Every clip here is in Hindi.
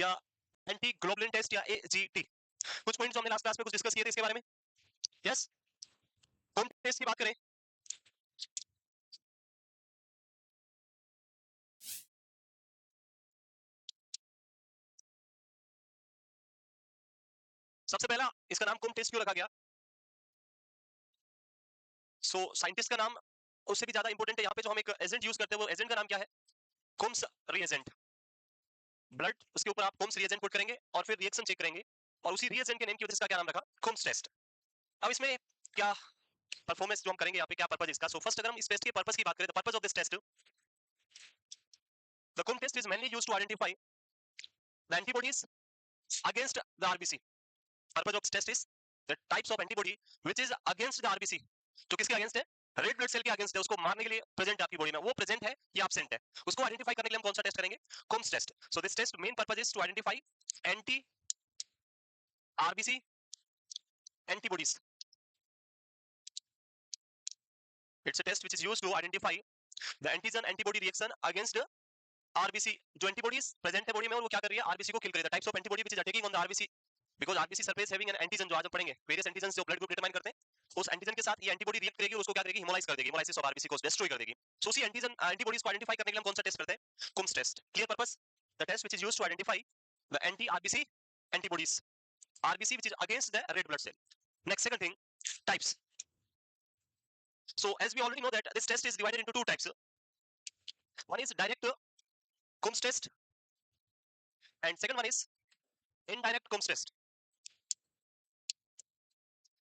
या एंटी ग्लोबुलिन टेस्ट या एजीटी। कुछ पॉइंट्स हमने लास्ट क्लास में कुछ डिस्कस किए थे इसके बारे में। यस, होम टेस्ट की बात करें। सबसे पहला इसका नाम कुम टेस्ट क्यों रखा गया? साइंटिस्ट का नाम उससे भी ज्यादा इंपॉर्टेंट है। यहाँ पे जो हम एक एजेंट यूज करते हैं वो एजेंट का नाम क्या है? कुम्स रिएजेंट। ब्लड उसके ऊपर आप कुम्स रिएजेंट पुट करेंगे और फिर रिएक्शन चेक करेंगे और उसी रिएजेंट के नेम की वजह से इसका क्या नाम रखा? कुम्स टेस्ट। अब इसमें क्या परफॉर्मेंस जो हम करेंगे यहाँ पे, क्या पर्पस इसका? फर्स्ट अगर हम इस टेस्ट के पर्पस की बात करें, the purpose of this test, the Coombs test is mainly used to identify the antibodies against the RBC. Purpose of this test is the types of antibody which is against the RBC. तो किसके अगेंस्ट है? रेड ब्लड सेल के अगेंस्ट है, उसको मारने के लिए प्रेजेंट है आपकी बॉडी में, वो प्रेजेंट है या एब्सेंट है, उसको आइडेंटिफाई करने के लिए हम कौन सा टेस्ट करेंगे? Coombs test. So this test main purpose is to identify anti RBC antibodies. It's a test which is used to identify the antigen antibody reaction against RBC. जो एंटीबॉडीज प्रेजेंट है बॉडी में और वो क्या कर रही है? आरबीसी को किल कर रही है। Types of antibody which is attacking on the RBC because RBC surface having an antigen, जो आज हम पढ़ेंगे वेरियस एंटीजन्स जो ब्लड ग्रुप डिटरमाइन करते हैं, उस एंटीजन के साथ ये एंटीबॉडी रिएक्ट करेगी और उसको क्या करेगी? हिमोलाइज कर देगी, हिमोलाइसिस ऑफ आरबीसी को डिस्ट्रॉय कर देगी। सो उसी एंटीजन एंटीबॉडीज को आइडेंटिफाई करने के लिए हम कौन सा टेस्ट करते हैं? Coombs test. Clear purpose? The test which is used to identify the anti RBC antibodies RBC which is against the red blood cell. Next second thing, types. So as we already know that this test is divided into two types. One is direct Coombs test and second one is indirect Coombs test.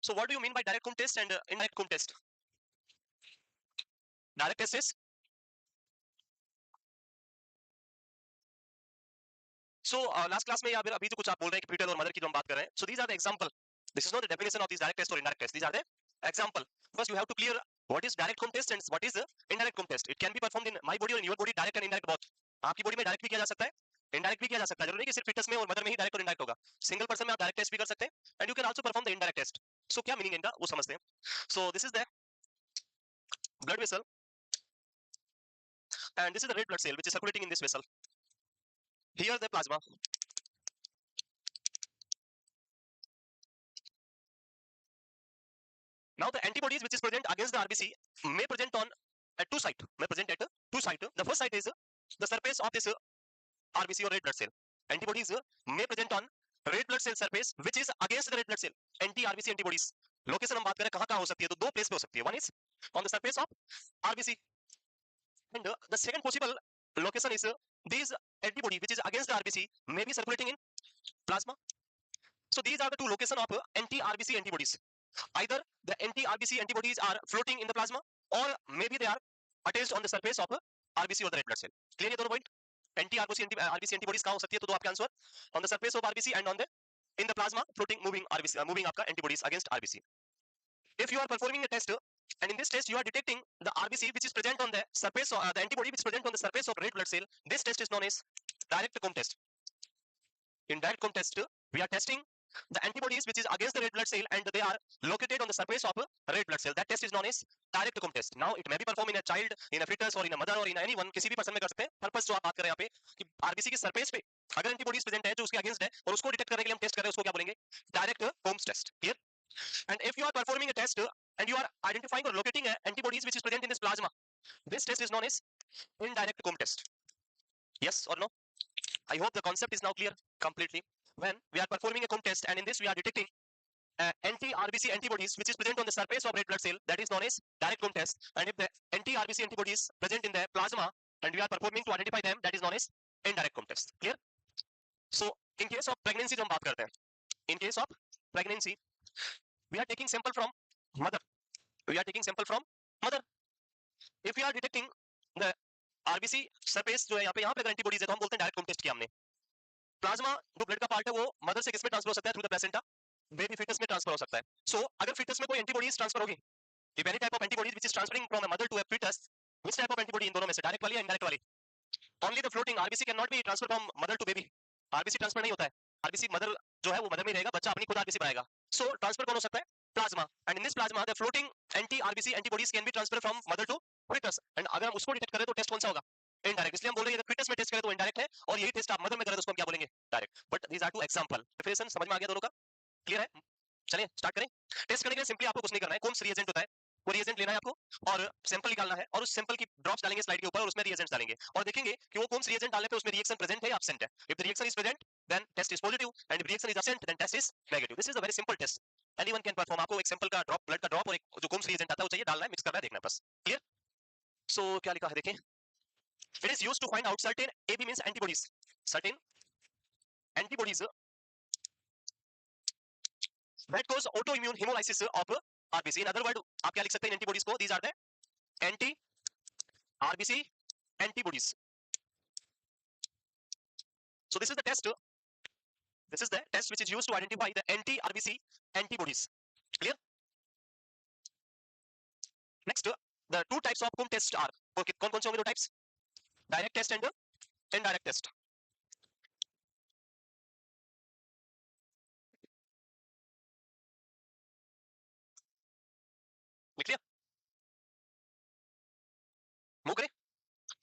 So what do you mean by direct Coombs test and indirect Coombs test? Direct test is last class में या फिर अभी जो कुछ आप बोल रहे हैं कि फीटल और मदर की जो हम बात कर रहे हैं, so these are the example. This is not the definition of these direct test or indirect test. These are the example. First you have to clear what is direct Coombs test and what is indirect Coombs test. It can be performed in my body or in your body, direct and indirect both. आपकी बॉडी में डायरेक्ट भी किया जा सकता है, इनडायरेक्ट भी किया जा सकता है। जरूरी नहीं कि सिर्फ फीटस में और मदर में ही डायरेक्ट और इनडायरेक्ट होगा। सिंगल पर्सन में आप डायरेक्ट टेस्ट भी कर सकते हैं and you can also perform the indirect test. So क्या मीनिंग इनका वो समझते हैं। So this is the blood vessel and this is the red blood cell which is circulating in this vessel. Here the plasma. Now the antibodies which is present against the RBC may present on at two site. May present at two site. The first site is the surface of this RBC or red blood cell. Antibodies may present on red blood cell surface which is against the red blood cell. Anti RBC antibodies. Location हम बात करें कहाँ कहाँ हो सकती है, तो दो प्लेस पे हो सकती है. One is on the surface of RBC and the second possible location is these antibody which is against the RBC may be circulating in plasma. So these are the two location of anti RBC antibodies. Either the anti RBC antibodies are floating in the plasma or maybe they are attached on the surface of RBC or the red blood cell. Clear ये दोनों point? Anti RBC antibodies कहाँ हो सकती है? तो दो आपके answer on the surface of RBC and on the in the plasma floating moving RBC moving आपका antibodies against RBC. If you are performing a test and in this test you are detecting the RBC which is present on the surface of the antibody which is present on the surface of red blood cell, this test is known as direct Coombs test. In direct Coombs test we are testing the antibodies which is against the red blood cell and they are located on the surface of a red blood cell. That test is known as direct Coombs test. Now it may be performed in a child, in a fetus or in a mother or in anyone, किसी भी पर्सन में कर सकते हैं. पर्पस जो आप बात कर रहे हैं यहाँ पे कि आरबीसी की सरफेस पे अगर एंटीबॉडीज प्रेजेंट है जो उसके अगेंस्ट है और उसको डिटेक्ट करने के लिए हम टेस्ट कर रहे हैं, उसको क्या बोलेंगे? Direct Coombs test. Clear? And if you are performing a test and you are identifying or locating antibodies which is present in this plasma, this test is known as indirect Coombs test. Yes or no? I hope the concept is now clear completely. When we are performing a Coombs test and in this we are detecting anti-RBC antibodies which is present on the surface of red blood cell, that is known as direct Coombs test. And if the anti-RBC antibodies present in the plasma and we are performing to identify them, that is known as indirect Coombs test. Clear? So in case of pregnancy जो हम बात करते हैं, in case of pregnancy we are taking sample from mother. We are taking sample from mother. If we are detecting the RBC surface जो है यहाँ पे अगर एंटीबॉडीज है तो हम बोलते हैं डायरेक्ट Coombs टेस्ट किया हमने. प्लाज्मा जो ब्लड का पार्ट है वो मदर से किसमें ट्रांसफर हो सकता है? Through the placenta. Baby foetus में ट्रांसफर हो सकता है. सो अगर फीटस में कोई एंटीबॉडीज ट्रांसफर होगी, if any type of antibodies which is transferring from a mother to a fetus, which type of antibody इन दोनों में से, डायरेक्ट वाली या इनडायरेक्ट वाली? Only the floating RBC cannot be transferred from mother to baby. RBC transfer नहीं होता है. RBC मदर जो है वो मदर में रहेगा, बच्चा अपनी खुद RBC बनाएगा. सो ट्रांसफर कौन हो सकता है? Plasma. And in this plasma the floating anti RBC antibodies can be transfer from mother to fetus. And अगर हम उसको डिटेक्ट करें तो टेस्ट कौन सा होगा? इनडायरेक्ट. इसलिए हम बोलेंगे अगर fetus में टेस्ट करें तो इनडायरेक्ट है और यही टेस्ट आप मदर में करें तो उसको हम क्या बोलेंगे? Direct, but these are two example. Definition समझ में आ गया दोनों का? क्लियर है? चलिए स्टार्ट करें। टेस्ट करने के लिए सिंपली आपको कुछ नहीं करना है, कौन सा रिएजेंट होता है वो रिएजेंट लेना है आपको, और सैंपल निकालना है, और उस सैंपल की ड्रॉप्स डालेंगे स्लाइड के ऊपर, और उसमें रिएजेंट्स डालेंगे, और देखेंगे कि वो कौन सा रिएजेंट डालने पे उसमें रिएक्शन प्रेजेंट है या एब्सेंट है। If the reaction is present then test is positive, and if reaction is absent then test is negative. This is a very simple test, anyone can perform. आपको एक सैंपल का ड्रॉप, ब्लड का ड्रॉप, और एक जो कौन सा रिएजेंट आता है वो चाहिए, डालना है, मिक्स करना है, देखना है, बस। क्लियर? सो क्या लिखा है देखें। It is used to find out certain, AB means antibodies, certain antibodies that cause autoimmune hemolysis of RBC. In other word, आप क्या लिख सकते हैं एंटीबॉडीज को? These are the anti RBC antibodies. So this is the test. This is the test which is used to identify the anti RBC antibodies. Clear? Next, the two types of Coombs test are. Okay, कौन कौन से होंगे दो types? Direct test and indirect test. Clear? Move करें.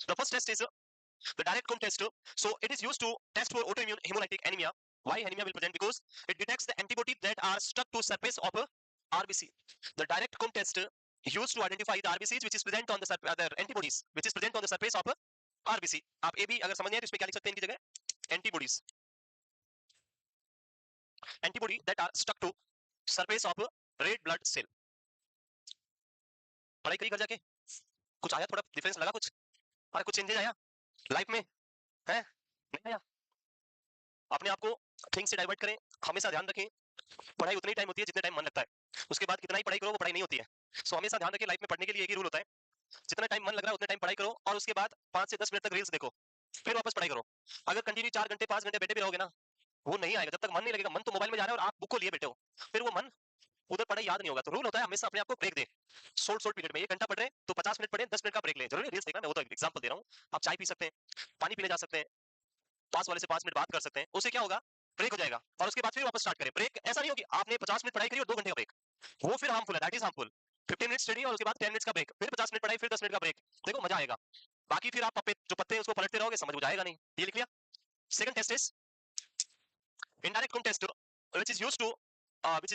The first test is the direct Coombs test. So it is used to test for autoimmune hemolytic anemia. Why anemia will present? Because it detects the antibody that are stuck to surface of RBC. The direct Coombs test used to identify the RBCs which is present on the antibodies which is present on the surface of RBC. आप ए भी अगर समझ नहीं है तो इस पे क्या लिख सकते हैं इनकी जगह? Antibodies. Antibody that are stuck to surface of red blood cell. पढ़ाई करी घर जाके कुछ आया, थोड़ा डिफरेंस लगा, कुछ अरे कुछ चेंजेस आया लाइफ में है? नहीं आया? अपने आप को थिंग से डाइवर्ट करें, हमेशा ध्यान रखें पढ़ाई उतनी टाइम होती है जितने टाइम मन लगता है, उसके बाद कितना ही पढ़ाई करो वो पढ़ाई नहीं होती है। सो हमेशा ध्यान रखें, लाइफ में पढ़ने के लिए एक ही रूल होता है, जितना टाइम मन लग रहा है उतने टाइम पढ़ाई करो, और उसके बाद 5 से 10 मिनट तक रील्स देखो, फिर वापस पढ़ाई करो। अगर कंटिन्यू 4 घंटे 5 घंटे बैठे भी रहोगे ना, वो नहीं आएगा जब तक मन नहीं लगेगा। मन तो मोबाइल में जा रहा है और आप बुक को लिए बैठे हो, फिर वो मन उधर पढ़ाई याद नहीं होगा। तो रूल होता है हमेशा अपने आप को ब्रेक दे, शॉर्ट शॉर्ट पीरियड में। 1 घंटा पढ़ रहे हैं तो 50 मिनट पढ़े, 10 मिनट का ब्रेक लें। जरूरी रील्स देखना, मैं वो तो एग्जांपल दे रहा हूँ। आप चाय पी सकते हैं, पानी पीने जा सकते हैं, पास वाले से 5 मिनट बात कर सकते हैं, उससे क्या होगा, ब्रेक हो जाएगा, और उसके बाद फिर वापस स्टार्ट करें। ब्रेक ऐसा नहीं होगी आपने 50 मिनट पढ़ाई करी और 2 घंटे का ब्रेक, वो फिर हार्मफुल है, that is harmful. 15 minute study और उसके बाद 10 मिनट का ब्रेक, फिर 50 मिनट पढ़ाई, फिर 10 मिनट का ब्रेक, देखो मजा आएगा। बाकी फिर आप पप्पे जो पत्ते हैं उसको पलटते रहोगे, समझ में आएगा नहीं। ये लिख लिया। Second test is indirect Coombs test, which is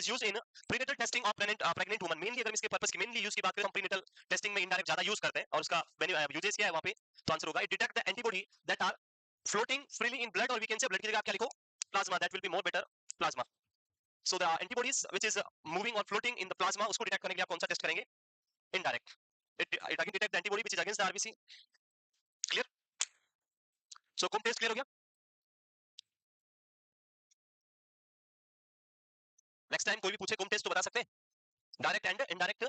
used in prenatal testing of pregnant woman. Mainly अगर इसके पर्पस की मेनली यूज की बात करें, हम prenatal testing में indirect ज्यादा यूज करते हैं, और उसका यूजेस क्या है वहां पे, तो आंसर होगा it detect the antibody that are floating freely in blood, or we can say blood की जगह आप क्या लिखो, plasma, that will be more better, plasma. So the antibodies which is moving or floating in the plasma, उसको डिटेक्ट करने के लिए आप कौन सा टेस्ट करेंगे? Indirect. It again detect the antibody which is against the RBC. Clear? So Coombs test clear हो गया? नेक्स्ट टाइम कोई भी पूछे Coombs test तो बता सकते हैं, डायरेक्ट एंड इनडायरेक्ट,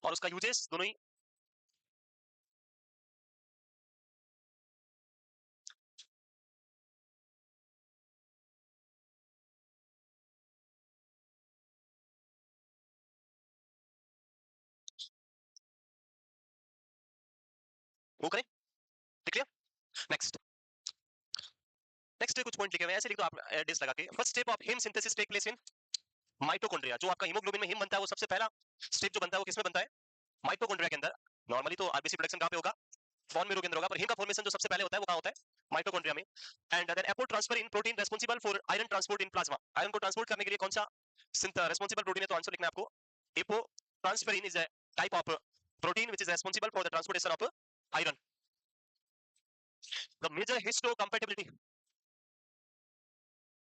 और उसका यूजेस दोनों ही। वो करें, क्लियर? नेक्स्ट नेक्स्ट कुछ पॉइंट लिखे हुए हैं, ऐसे लिख दो आप एडिस लगा के। First step of haem synthesis take place in mitochondria. जो आपका हीमोग्लोबिन में हीम बनता है, वो सबसे पहला स्टेप जो बनता है वो किसमें बनता है? माइटोकॉन्ड्रिया के अंदर। नॉर्मली तो आरबीसी प्रोडक्शन कहां पे होगा? बोन मेरो के अंदर होगा, पर हीम का फॉर्मेशन जो सबसे पहले होता है वो कहां होता है? माइटोकॉन्ड्रिया में। And then apo transferrin protein responsible for iron transport in plasma. Iron को ट्रांसपोर्ट करने के लिए कौन सा रेस्पॉन्सिबल प्रोटीन है? तो आंसर लिखना है आपको apo transferrin is a type of protein which is responsible for the transportation of iron. The major histocompatibility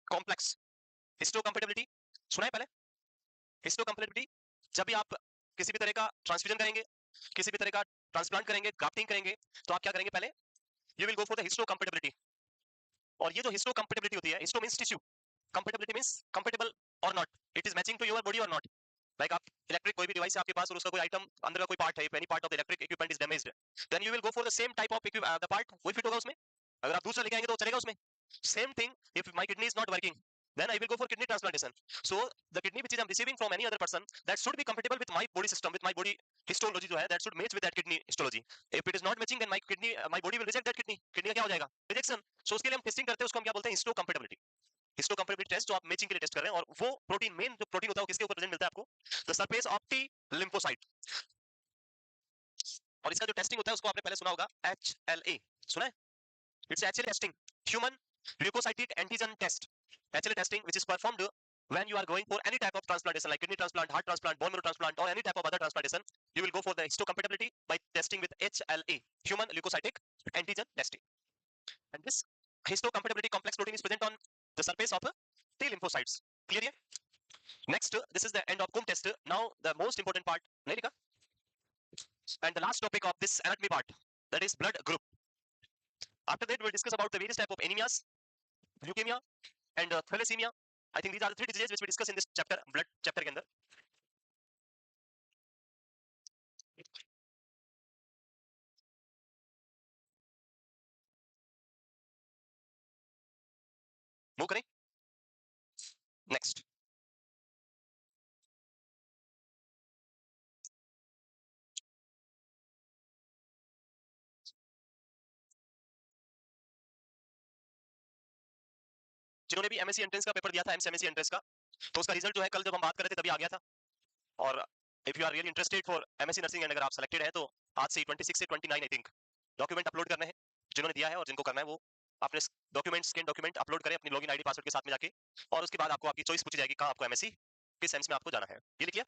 complex, histocompatibility सुना है पहले? हिस्टोकम्पैटिबिलिटी, जब भी आप किसी भी तरह का ट्रांसफ्यूजन करेंगे, किसी भी तरह का ट्रांसप्लांट करेंगे, ग्राफ्टिंग करेंगे, तो आप क्या करेंगे? पहले you will go for the histocompatibility. और ये जो हिस्टोकम्पैटिबिलिटी होती है, histo means tissue, compatibility means compatible और not, it is matching to your body और नॉट। लाइक आप इलेक्ट्रिक कोई भी डिवाइस है आपके पास, और उसका कोई आइटम अंदर का कोई पार्ट है, any part of the electric equipment is damaged, then you will go for the same type of the part, वही फिट होगा उसमें। अगर आप दूसरा लेके आएंगे तो चलेगा उसमें। Same thing, if my kidney is not working, then I will go for kidney transplantation. So the kidney which is I'm receiving from any other person, that should be compatible with my body system, with my body histology जो है, that should match with that kidney histology. If it is not matching, then my body will reject that kidney. Kidney का क्या हो जाएगा? Rejection. So उसके लिए हम टेस्टिंग करते हैं, उसको हम क्या बोलते हैं? हिस्टोकम्पैटिबिलिटी। हिस्टोकम्पैटिबिलिटी टेस्ट जो आप मैचिंग के लिए टेस्ट कर रहे हैं, और वो प्रोटीन, मेन जो प्रोटीन होता है वो किसके ऊपर प्रेजेंट मिलता है आपको? The surface of T lymphocyte. और इसका जो टेस्टिंग होता है उसको आपने पहले सुना होगा, HLA, सुना है? It's actually testing human leukocytic antigen test, HLA testing, which is performed when you are going for any type of transplantation like kidney transplant, heart transplant, bone marrow transplant, or any type of other transplantation. You will go for the histocompatibility by testing with HLA, human leukocytic antigen testing. And this histocompatibility complex protein is present on the surface of T lymphocytes. Clear here? Next, this is the end of Coombs test. Now the most important part, nahi likha? And the last topic of this anatomy part, that is blood group. After that, we'll discuss about the various type of anemias, leukemia, and thalassemia. I think these are the three diseases which we discuss in this chapter, blood chapter के अंदर. Move करें. Next. जिन्होंने भी एमएससी एंट्रेंस का पेपर दिया था, एमएससी एंट्रेंस का, तो उसका रिजल्ट जो है कल जब हम बात कर रहे थे तभी आ गया था. और if you are really interested for MSc nursing and अगर आप सेलेक्टेड है तो आज से 26 से 29 आई थिंक डॉक्यूमेंट अपलोड करने हैं. जिन्होंने दिया है और जिनको करना है वो अपने डॉक्यूमेंट स्कैन डॉक्यूमेंट अपलोड करें अपनी लॉगिन आईडी पासवर्ड के साथ में जाके, और उसके बाद आपको आपकी चॉइस पूछी जाएगी कहाँ आपको एमएससी किस सेंस में आपको जाना है. ये लिखिए.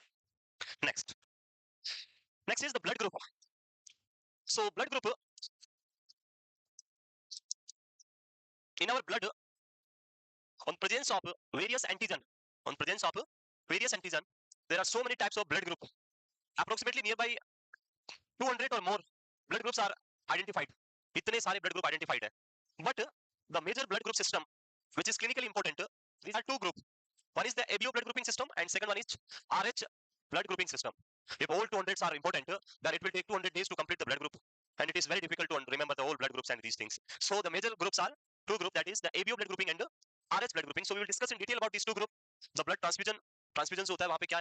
Next. Next is the blood group. So blood group in our blood on presence of various antigen, on presence of various antigen, there are so many types of blood group. Approximately nearby 200 or more blood groups are identified. इतने सारे blood group identified है. But the major blood group system which is clinically important, these are two group. One is the ABO blood grouping system and second one is RH blood grouping system. If all 200s are important, then it will take 200 days to complete the blood group, and it is very difficult to remember the whole blood groups and these things. So the major groups are two group, that is the ABO blood grouping and the RH blood grouping. So we will discuss in detail about these two group. The blood transfusion होता है वहाँ पे क्या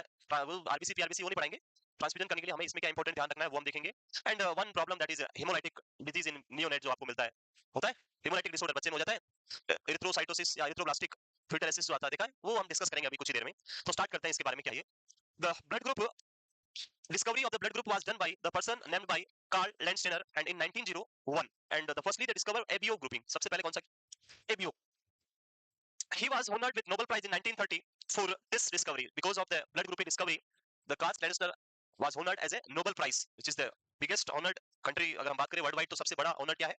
वो RBC PRBC वो नहीं पढ़ाएंगे. ट्रांसफ्यूजन करने के लिए हमें इसमें क्या इंपॉर्टेंट ध्यान रखना है वो हम देखेंगे. And one problem that is hemolytic disease in neonate जो आपको मिलता है होता है हेमोलाइटिक डिसऑर्डर बच्चे में हो जाता है एरिथ्रोसाइटोसिस या एरिथ्रोब्लास्टिक फिल्टरेसिस जो आता है देखा है वो हम डिस्कस करेंगे अभी कुछ ही देर में. तो स्टार्ट करते हैं इसके बारे में. क्या ये the blood group discovery of the blood group was done by the person named by Carl Landsteiner and in 1901, and the firstly they discovered ABO grouping. सबसे पहले कौन सा ABO. He was honored with Nobel Prize in 1930 for this discovery. Because of the blood grouping discovery, the Carl Landsteiner was honored as a Nobel Prize, which is the biggest honored country. अगर हम बात करें वर्ल्ड वाइड तो सबसे बड़ा ऑनर क्या है,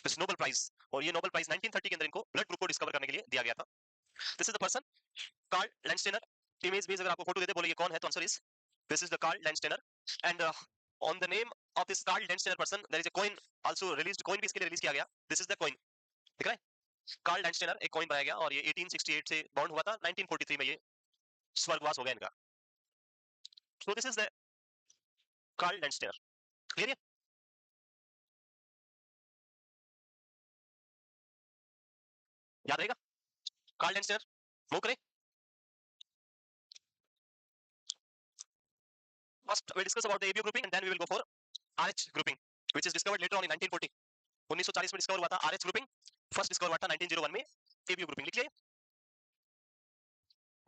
दिस नोबेल प्राइज. और ये नोबेल प्राइज 1930 के अंदर इनको ब्लड ग्रुप को डिस्कवर करने के लिए दिया गया था. This is the person Karl Landsteiner. Image base अगर आपको फोटो देते बोले ये कौन है तो answer is this is the Karl Landsteiner. And on the name of this Carl Landsteiner person there is a coin also released. coin भी इसके लिए रिलीज किया गया. this is the coin. दिख रहा है कार्ल लैंडस्टेनर एक कॉइन बनाया गया और ये 1868 से बॉन्ड हुआ था. 1943 में ये स्वर्गवास हो गया इनका. so this is the Karl Landsteiner. Clear है? याद रहेगा कार्ल लैंडस्टेनर. मूव करें. First, we'll discuss about the ABO grouping and then we will go for RH grouping, which is discovered later on in 1940. 1940 में डिस्कवर हुआ था RH grouping. फर्स्ट डिस्कवर हुआ था 1901 में ABO grouping. लिख लिए.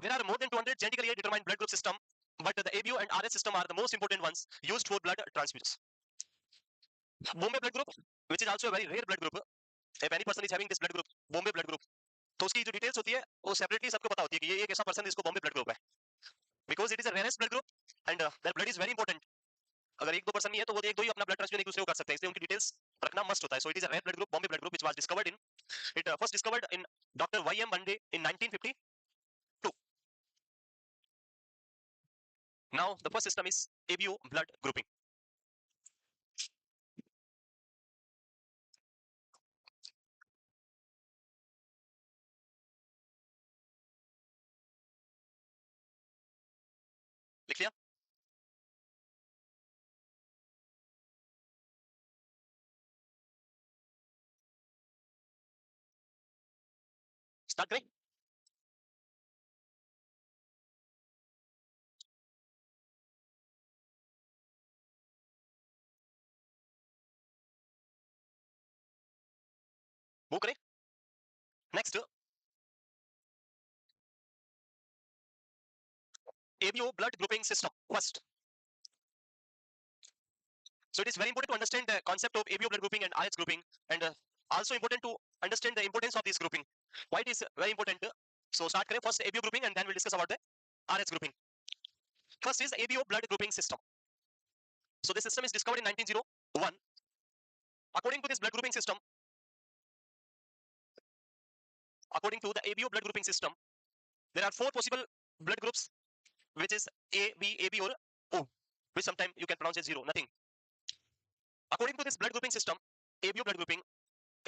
There are more than 200 genetically determined blood group system, but the ABO and RH system are the most important ones used for blood transfusions. Bombay blood group, which is also a very rare blood group. If any person is having this blood group, Bombay blood group, तो उसकी जो डिटेल्स होती है वो सेपरेटली सबको पता होती है कि ये एक ऐसा पर्सन जिसको बॉम्बे ब्लड ग्रुप है. Because it is a rarest blood group and their blood is very important. अगर एक दो पर्सन नहीं है तो वो एक दो ही अपना ब्लड ट्रांसफ्यूजन एक दूसरे को कर सकते हैं, इसलिए उनकी डिटेल्स रखना मस्ट होता है. So it is a rare blood group, Bombay blood group, which was discovered in it first discovered in doctor Y M Bhende in 1952. Now the first system is ABO blood grouping. लिख लिया. स्टार्ट करें. मूव करें. Next ABO blood grouping system first. So it is very important to understand the concept of ABO blood grouping and RH grouping, and Also important to understand the importance of this grouping. Why it is very important? So start करें first ABO grouping and then we'll discuss about the RH grouping. First is ABO blood grouping system. So this system is discovered in 1901. According to this blood grouping system, according to the ABO blood grouping system, there are 4 possible blood groups, which is A, B, AB or O, which sometimes you can pronounce as 0, nothing. According to this blood grouping system, ABO blood grouping,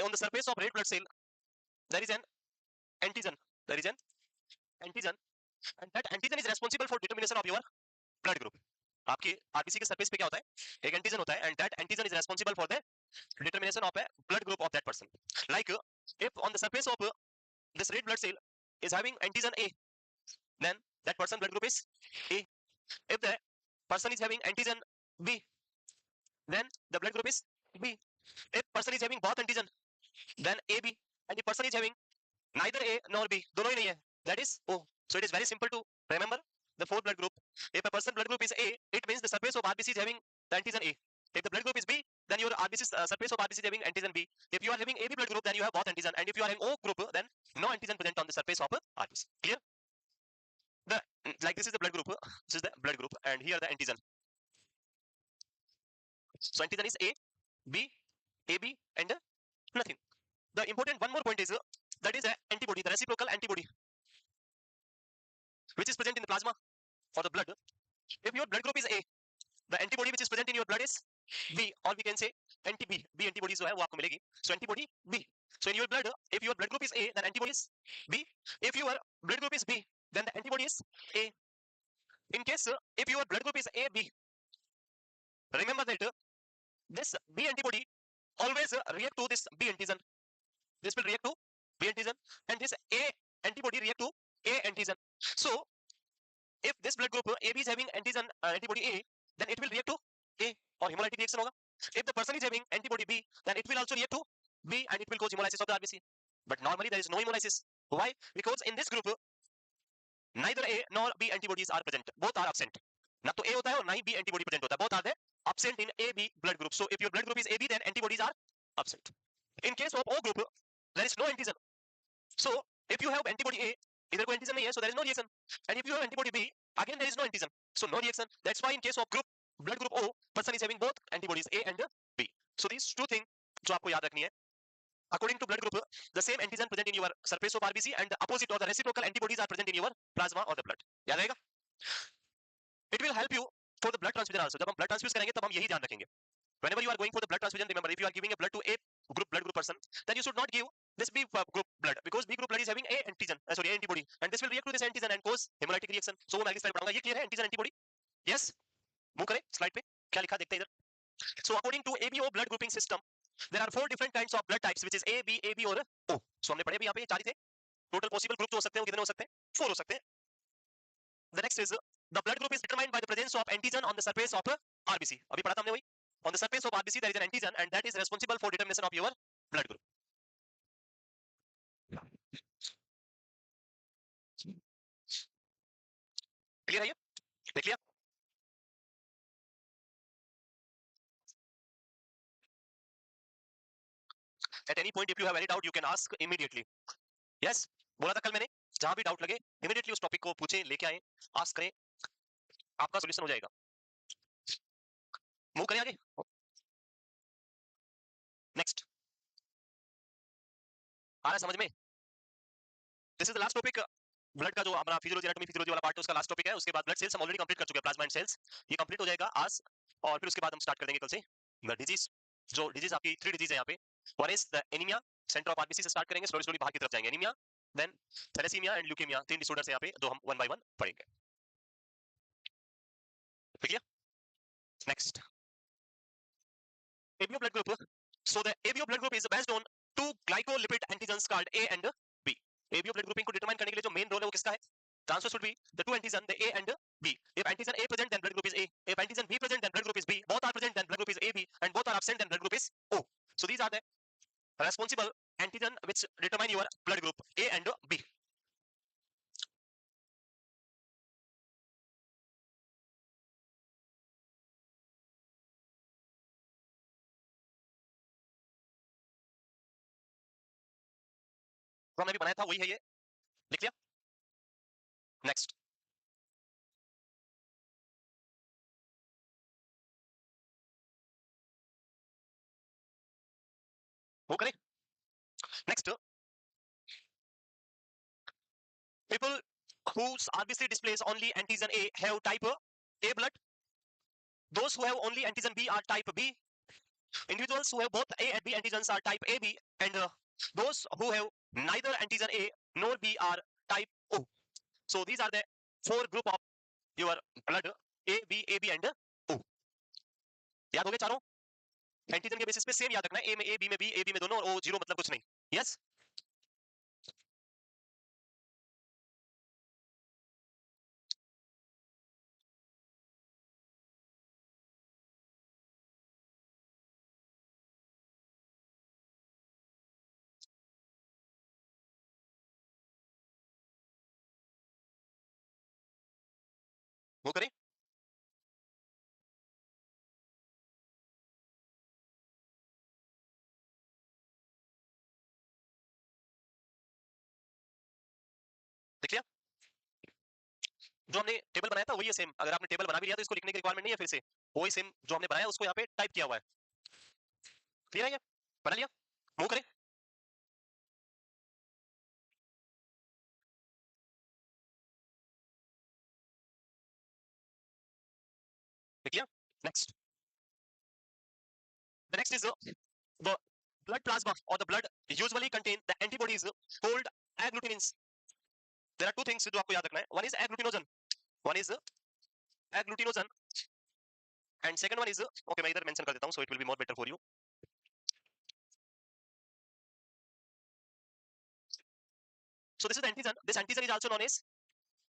on the surface of red blood cell, there is an antigen. There is an antigen, and that antigen is responsible for determination of your blood group. आपके आरबीसी के सरफेस पे क्या होता है? एक एंटीजन होता है, and that antigen is responsible for the determination of a blood group of that person. Like if on the surface of this red blood cell is having antigen A, then that person blood group is A. If the person is having antigen B, then the blood group is B. If person is having both antigen, then AB, and if person is having neither A nor B, दोनों ही नहीं है, that is O. So it is very simple to remember the 4 blood group. If a person blood group is A, it means the surface of RBC is having the antigen A. If the blood group is B, then your RBC surface of RBC is having antigen B. If you are having AB blood group, then you have both antigen, and if you are having O group, then no antigen present on the surface of RBC. Clear? The like this is the blood group. This is the blood group, and here the antigen. So antigen is A, B, AB, and nothing. The important one more point is that is the antibody, the reciprocal antibody, which is present in the plasma or the blood. If your blood group is A, the antibody which is present in your blood is B, or we can say anti-B. B antibody जो है वो आपको मिलेगी. So antibody B. So in your blood, if your blood group is A, then antibody is B. If your blood group is B, then the antibody is A. In case if your blood group is AB, remember that this B antibody always react to this B antigen. This will react to B antigen, and this A antibody react to A antigen. So if this blood group AB is having antigen antibody A, then it will react to A, or hemolytic reaction होगा. If the person is having antibody B, then it will also react to B, and it will cause hemolysis of the RBC. But normally there is no hemolysis. Why? Because in this group neither A nor B antibodies are present. Both are absent. ना तो A होता है और ना ही B antibody present होता है. Both are there absent in AB blood group. So if your blood group is AB, then antibodies are absent. In case of O group, there is no antigen. So if you have antibody A, इधर कोई antigen नहीं है, so there is no reaction. And if you have antibody B, again there is no antigen, so no reaction. That's why in case of blood group O, person is having both antibodies A and B. So these 2 things जो आपको याद रखनी है. According to blood group, the same antigen present in your surface of RBC and the opposite or the reciprocal antibodies are present in your plasma or the blood. याद रहेगा? It will help you for the blood transfusion also. जब हम blood transfuse करेंगे तब हम यही ध्यान रखेंगे. Whenever you are going for the blood transfusion, remember if you are giving a blood to A blood group person, then you should not give this B group blood, because B group blood is having A antigen, A antibody, and this will react to this antigen and cause hemolytic reaction. So वो मैं अगली slide पढ़ाऊंगा. ये clear है antigen antibody? Yes. Move करें slide पे. क्या लिखा देखते हैं इधर. So according to ABO blood grouping system, there are 4 different kinds of blood types, which is A, B, AB और O. So हमने पढ़े भी यहाँ पे 4 ही थे. Total possible group जो हो सकते हैं वो कितने हो सकते हैं? 4 हो सकते हैं. The next is the blood group is determined by the presence of antigen on the surface of RBC. अभी पढ़ा था हमने वही. On the surface of RBC there is an antigen, and that is responsible for determination of your blood group. Clear है ये? देख लिया? At any point if you have any doubt you can ask immediately. Yes, बोला था कल मैंने, जहां भी डाउट लगे immediately उस टॉपिक को पूछें, लेके आए, आस्क करें, आपका सॉल्यूशन हो जाएगा. मूव करें आगे. नेक्स्ट आ रहा है समझ में? This is the last topic. Blood का जो हमारा फिजियोलॉजी एनाटॉमी फिजियोलॉजी वाला पार्ट है उसका लास्ट टॉपिक है. उसके बाद ब्लड सेल्स हम ऑलरेडी कंप्लीट कर चुके हैं, प्लाज्मा एंड सेल्स. ये कंप्लीट हो जाएगा आज, और फिर उसके बाद हम स्टार्ट कर देंगे कल से द डिजीज. जो डिजीज आपकी 3 डिजीज है यहाँ पे. One is the anaemia, centre of RBC से स्टार्ट करेंगे, स्लोली स्लोली बाहर की तरफ जाएंगे. Anaemia, then thalassaemia and leukaemia, 3 disorders हैं यहाँ पे, जो हम वन बाय वन पढ़ेंगे. ठीक है? Next ABO blood group. So the ABO blood group is based on 2 glycolipid antigens called A and B. ABO blood grouping को determine करने के लिए जो main role है वो किसका है? The answer should be the 2 antigen, the A and B. If antigen A present, then blood group is A. If antigen B present, then blood group is B. Both are present, then blood group is AB, and both are absent, then blood group is O. So these are the responsible antigen which determine your blood group A and B. तो हमने भी बनाया था वही है ये, लिख लिया। नेक्स्ट, वो करें। Next, people whose RBC displays only antigen A have type A blood. Those who have only antigen B are type B. Individuals who have both A and B antigens are type AB, and those who have neither antigen A nor B are type O. So these are the four group of your blood, A, B, AB and O. याद हो गए चारों? एंटीजन के बेसिस पे सेम याद रखना है, ए में ए, बी में बी, ए बी में दोनों, और ओ जीरो मतलब कुछ नहीं। यस, वो करें। देख लिया, जो हमने टेबल बनाया था वही है सेम। अगर आपने टेबल बना भी लिया तो इसको लिखने की रिक्वायरमेंट नहीं है फिर से, वही सेम जो हमने बनाया उसको यहाँ पे टाइप किया हुआ है। क्लियर है? ये बना लिया, मूव करें। देख लिया। Next, the next is the blood plasma or the blood usually contain the antibodies called agglutinins. There are two things जो आपको याद रखना है, one is agglutinogen and second one is, okay मैं इधर मेंशन कर देता हूँ so it will be more better for you. So this is the antigen, this antigen is also known as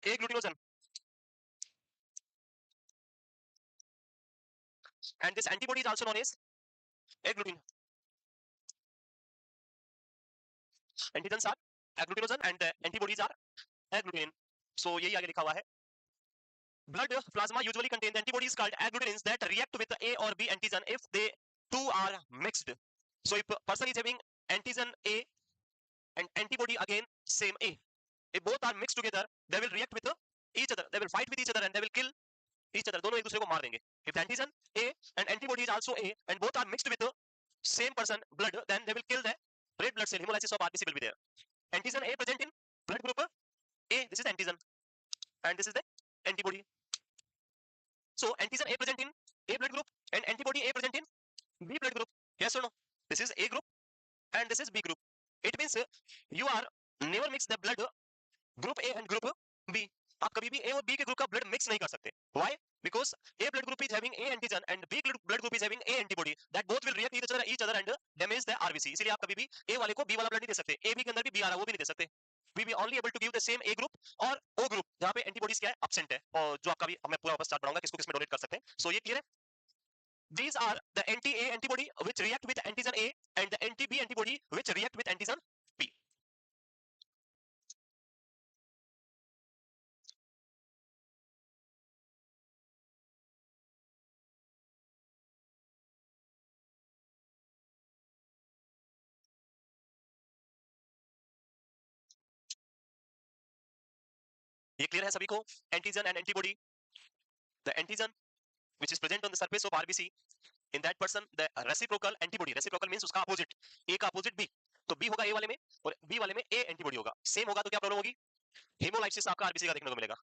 agglutinogen, and this antibody is also known as agglutin. Antigens are agglutinogen and the antibodies are agglutin. So यही आगे लिखा हुआ है, blood plasma usually contain the antibodies called agglutinins that react with the A or B antigen if they two are mixed. So if a person is having antigen A and antibody again same A, if both are mixed together they will react with each other, they will fight with each other and they will kill each other, दोनों एक दूसरे को मार देंगे. If the antigen A and antibody is also A and both are mixed with the same person blood, then they will kill the red blood cell, hemolysis of RBC will be there. Antigen A present in blood group A, this is antigen and this is the antibody. So antigen A present in A blood group and antibody A present in B blood group. Yes or no? This is A group and this is B group. It means you are never mix the blood group A and group B. आप कभी भी A और B के ग्रुप का ब्लड मिक्स नहीं कर सकते. Why? Because A blood group is having A antigen and B blood group is having A antibody. That both will react each other and damage the RBC. इसीलिए आप कभी भी A वाले को B वाला ब्लड नहीं दे सकते. A B के अंदर भी B आ रहा है वो भी नहीं दे सकते. We be only able to give the same A group or O group जहाँ पे एंटीबॉडीज क्या है absent है, और जो आपका भी मैं पूरा वापस चार्ट बनाऊंगा किसको किसमें डोनेट कर सकते हैं. So ये क्लियर है? These are the anti-A antibody which react with antigen A and the anti-B antibody which react with antigen B. ये क्लियर है सभी को? Antigen and antibody, the antigen which is present on the surface of RBC, in that person the reciprocal antibody, reciprocal means उसका अपोजिट, A का अपोजिट B, तो B होगा A वाले में और B वाले में A एंटीबॉडी होगा. सेम होगा तो क्या प्रॉब्लम होगी? हेमोलाइसिस आपका आरबीसी का देखने को मिलेगा.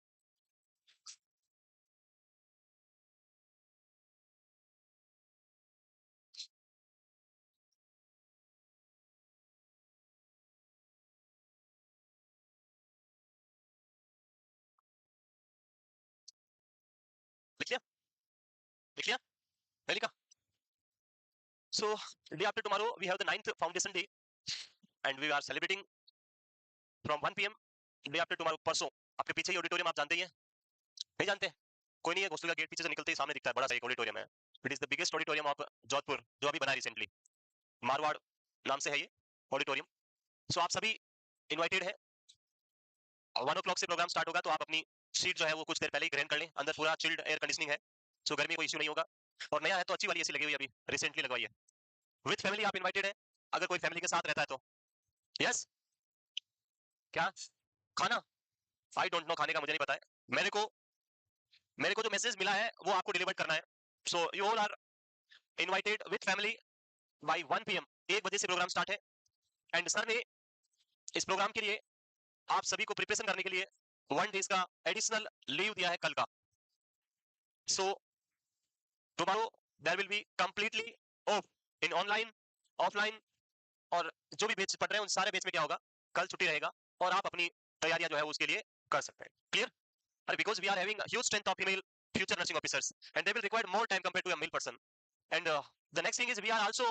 लिख लिया? लिख लिया? मैं लिखा? So day after tomorrow we have the 9th foundation day and we are celebrating from 1 PM. day after tomorrow परसों आपके पीछे ही ऑडिटोरियम आप जानते ही हैं, नहीं जानते? कोई नहीं है, हॉस्टल का गेट पीछे से निकलते ही सामने दिखता है बड़ा सा एक ऑडिटोरियम है. It is the biggest auditorium of Jodhpur जो अभी बना रिसेंटली, मारवाड़ नाम से है ये ऑडिटोरियम. सो आप सभी इनवाइटेड है. 1 o'clock से प्रोग्राम स्टार्ट होगा तो आप अपनी सीट जो है वो कुछ देर पहले ही ग्रहण कर लें. अंदर पूरा चिल्ड एयर कंडीशनिंग है, सो गर्मी कोई इश्यू नहीं होगा. और नया है तो अच्छी वाली एसी लगी हुई अभी रिसेंटली लगवाई है. विद फैमिली आप इनवाइटेड है, अगर कोई फैमिली के साथ रहता है तो. यस, क्या खाना? आई डोंट नो, खाने का मुझे नहीं पता है। मेरे को जो मैसेज मिला है वो आपको डिलीवर करना है। So you all are invited with family by 1 PM. 1 बजे से प्रोग्राम स्टार्ट है एंड सर ने इस प्रोग्राम के लिए आप सभी को प्रिपरेशन करने के लिए 1 डेज का एडिशनल लीव दिया है कल का। So tomorrow there will be completely off in online, offline और जो भी बैच पढ़ रहे हैं उन सारे बैच में क्या होगा, कल छुट्टी रहेगा और आप अपनी तैयारियां जो है उसके लिए कर सकते हैं। क्लियर? और because we are having huge strength of female future nursing officers and they will require more time compared to a male person and the next thing is we are also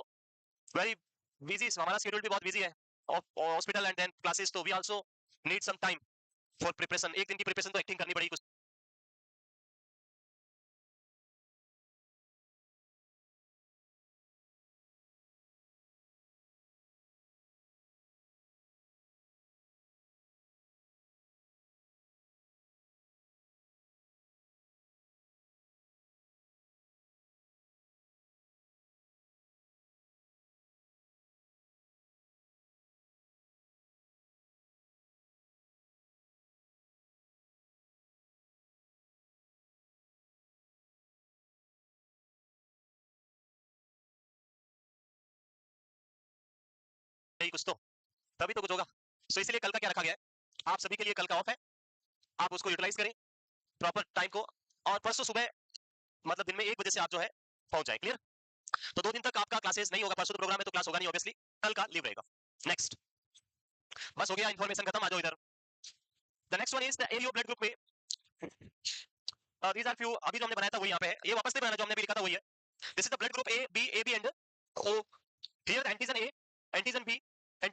very busy, हमारा schedule भी बहुत busy है of hospital and then classes, तो we also need some time for preparation। एक दिन की preparation तो acting करनी पड़ेगी कुछ नहीं, कुछ तो तभी तो कुछ होगा। सो इसलिए कल का क्या रखा गया है, आप सभी के लिए कल का ऑफ है, आप उसको यूटिलाइज करें प्रॉपर टाइम को और परसों सुबह मतलब दिन में 1 बजे से आप जो है पहुंच जाए। क्लियर? तो 2 दिन तक आपका क्लासेस नहीं होगा, परसों तो प्रोग्राम है तो क्लास होगा नहीं ऑब्वियसली, कल का लीव रहेगा। नेक्स्ट, बस हो गया, इन्फॉर्मेशन खत्म, आ जाओ इधर। The next one is the एरियो ब्लड ग्रुप में दीस आर फ्यू, अभी जो हमने बनाया था वही यहाँ पे है, ये वापस से बनाना जो हमने भी लिखा था वही है। This is the blood group A B and O. Here antigen A, antigen B, A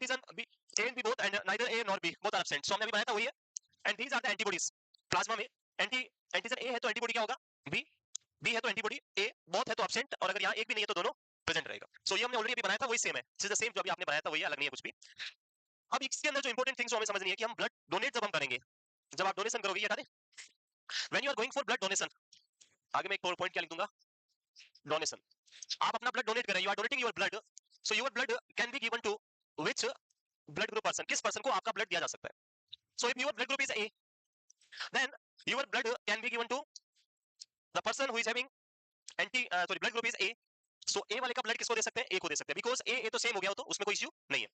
and B both and neither A nor B both are absent. So हमने अभी बनाया था वही है and these are the antibodies. Plasma में एंटी एंटीजन ए है तो एंटीबॉडी क्या होगा, बी, बी है तो एंटीबॉडी ए, बोथ है तो एब्सेंट, और अगर यहाँ एक भी नहीं है तो दोनों प्रेजेंट रहेगा। सो ये हमने ऑलरेडी अभी बनाया था वही सेम है, दिस इज द सेम जो अभी आपने बनाया था वही, अलग नहीं है कुछ भी। अब इसके अंदर जो इंपॉर्टेंट थिंग्स हमें समझनी है कि हम ब्लड डोनेट जब हम करेंगे, जब आप डोनेशन करोगे, ये हटा दें, when you are going for blood donation, आगे मैं एक पॉइंट क्या लिख दूंगा, डोनेशन, आप अपना ब्लड डोनेट कर रहे हैं, you are donating your blood, so your blood can be given to which blood group person, किस पर्सन को आपका ब्लड दिया जा सकता है। So if your blood group is A, then your blood can be given to the person who is having anti sorry blood group is A. So A वाले का ब्लड किसको दे सकते हैं, ए को दे सकते हैं, बिकॉज ए तो सेम हो गया हो तो उसमें कोई इश्यू नहीं है।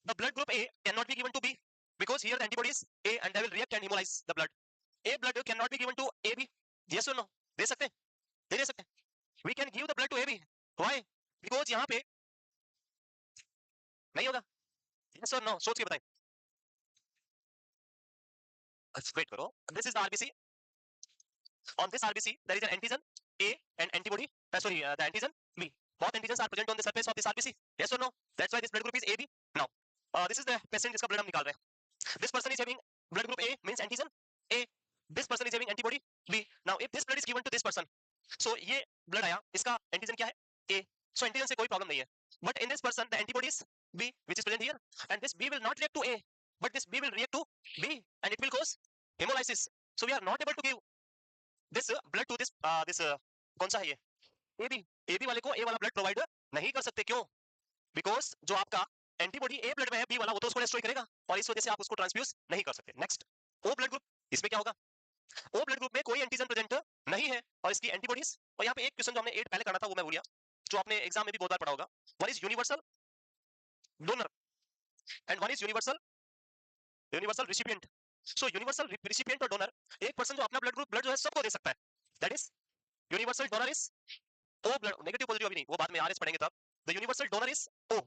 The blood group A can not be given to B because here the antibody is A and they will react and hemolyze the blood. A blood cannot be given to AB. Yes or no? दे सकते हैं? दे सकते हैं। We can give the blood to AB. Why? Because यहाँ पे नहीं होगा। Yes or no? सोच के बताएं। Wait करो। This is the RBC. On this RBC, there is an antigen A and antibody. The antigen B. Both antigens are present on the surface of this RBC. Yes or no? That's why this blood group is AB. Now, this is the patient जिसका blood हम निकाल रहे हैं. This person is having blood group A means antigen A. This person is having antibody B. Now, if this blood is given to this person, so ये blood आया, इसका antigen क्या है? A. So antigen से कोई problem नहीं है. But in this person, the antibody is B, which is present here, and this B will not react to A, but this B will react to B, and it will cause hemolysis. So we are not able to give this blood to this कौन सा है ये, AB। AB वाले को A वाला ब्लड प्रोवाइड नहीं कर सकते, क्यों? बिकॉज जो आपका एंटीबॉडी A ब्लड में है, B वाला वो तो उसको डिस्ट्रॉय करेगा और इस वजह से आप उसको ट्रांसफ्यूज नहीं कर सकते। नेक्स्ट, O ब्लड ग्रुप, इसमें क्या होगा, O ब्लड ग्रुप में कोई एंटीजन प्रेजेंट नहीं है और इसकी एंटीबॉडीज, और यहाँ पे एक क्वेश्चन जो हमने 8 पहले करना था वो मैं भूल गया, जो आपने एग्जाम में भी बहुत बार पढ़ा होगा, one is universal donor and one is universal recipient. So universal recipient और डोनर, एक पर्सन जो अपना ब्लड जो है सबको दे सकता है, that is universal donor is O blood, negative positive अभी नहीं, वो बाद में आरएस पढ़ेंगे तब। The universal donor is O.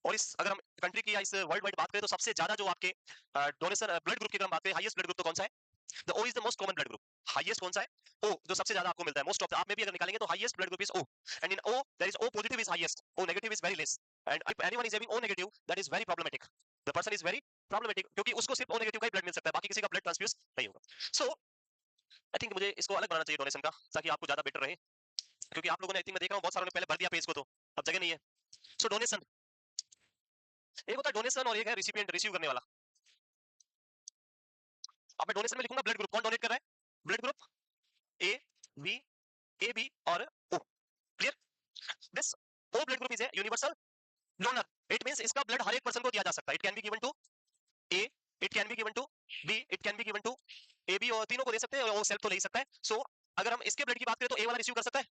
और इस अगर हम कंट्री की या इस वर्ल्ड वाइड बात करें तो सबसे ज्यादा जो आपके डोनेशन ब्लड ग्रुप की अगर हम बात करें, हाईएस्ट ब्लड ग्रुप तो कौन सा है, the O is the most common blood group. Highest कौन सा है, ओ, जो सबसे ज्यादा आपको मिलता है, मोस्ट ऑफ, आप में भी अगर निकालेंगे तो highest blood group is O, and in O there is O positive is highest, O negative is very less, and if anyone is having O negative that is very problematic, the person is very problematic, क्योंकि उसको सिर्फ ओ नेगेटिव का ही ब्लड मिल सकता है, बाकी किसी का ब्लड ट्रांसफ्यूज नहीं होगा। सो आई थिंक मुझे इसको अलग बनाना चाहिए डोनेशन का, ताकि आपको ज्यादा बेटर रहे, क्योंकि आप लोगों ने, आई थिंक मैं देख रहा हूँ बहुत सारों ने पहले भर दिया पेज को, तो अब जगह नहीं है। सो डोनेशन, एक होता है डोनेशन और एक है रिसिपिएंट, रिसीव करने वाला। अब मैं डोनेशन में लिखूंगा ब्लड ग्रुप, कौन डोनेट कर रहा है, blood group A B, A B और O. Clear? This O blood group is a universal donor, it means इसका ब्लड हर एक पर्सन को दिया जा सकता है, it can be given to A it can be given to B, it can be given to A B, और तीनों को दे सकते हैं, और वो सेल्फ तो ले ही सकता है. सो अगर हम इसके ब्लड की बात करें तो ए वाला रिसीव कर सकता है,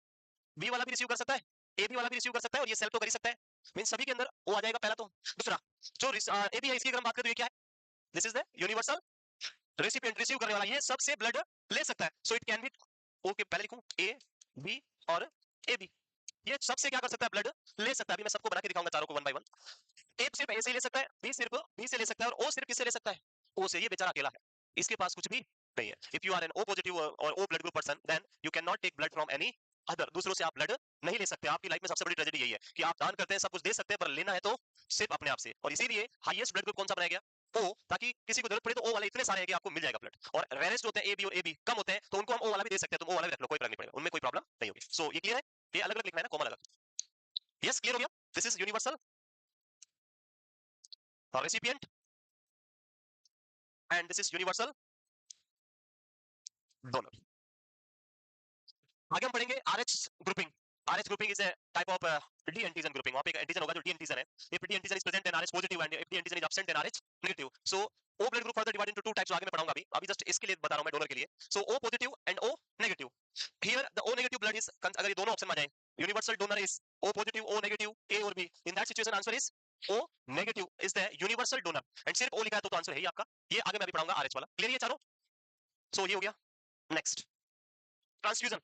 बी वाला भी रिसीव कर सकता है, ए बी वाला भी रिसीव कर सकता है, और ये सेल्फ तो कर ही सकता है. मीन सभी के अंदर वो आ जाएगा पहला तो. दूसरा जो ए बी है, इसकी अगर हम बात करें तो ये क्या है? This is the universal recipient, receive करने वाला, ये सबसे ब्लड ले सकता है. So it can B, okay पहले लिखूं ए बी और ए बी, ये सबसे क्या कर सकता है? ब्लड ले सकता है. अभी मैं सबको बना के दिखाऊंगा चारों को वन बाय वन. ए सिर्फ ए से ही ले सकता है, बी सिर्फ बी से ले सकता है, और ओ सिर्फ किससे ले सकता है? ओ से. ये बेचारा अकेला है, इसके पास कुछ भी नहीं है. If you are an O positive और O blood group person, then you can not take blood from any other. दूसरों से आप ब्लड नहीं ले सकते. आपकी लाइफ में सबसे बड़ी ट्रेजेडी यही है कि आप दान करते हैं, सब कुछ दे सकते हैं, पर लेना है तो सिर्फ अपने आप से. और इसीलिए हाईएस्ट ब्लड ग्रुप कौन सा बनाया गया? ओ, ताकि किसी को जरूरत पड़े तो ओ वाले इतने सारे हैं कि आपको मिल जाएगा ब्लड. और रेयरेस्ट होते हैं ए बी, और ए बी कम होते हैं, तो उनको हम ओ वाला भी दे सकते हैं. तुम ओ वाला भी रख लो, कोई फर्क नहीं पड़ेगा, उनमें कोई प्रॉब्लम नहीं होगी. सो ये क्लियर है? ये अलग अलग लिखना है ना, कॉमन अलग. यस, क्लियर हो गया? This is universal recipient and this is universal donor. आगे हम पढ़ेंगे RH grouping. RH grouping is a type of D antigen grouping. वहां पे एक एंटीजन होगा जो D antigen है. If D antigen is present then RH positive, and if D antigen is absent then RH negative. So O blood group further divided into two types. आगे मैं पढ़ाऊंगा अभी just इसके लिए बता रहा हूं मैं, डोनर के लिए. So O positive and O negative. Here the O negative blood is, अगर ये दोनों ऑप्शन में आ जाए, universal donor is O positive, O negative, A or B. In that situation answer is O negative is the universal donor. And सिर्फ O लिखा है तो आंसर है ही आपका. ये आगे मैं अभी पढ़ाऊंगा RH वाला. क्लियर ये चारों? So ये हो गया. Next, transfusion.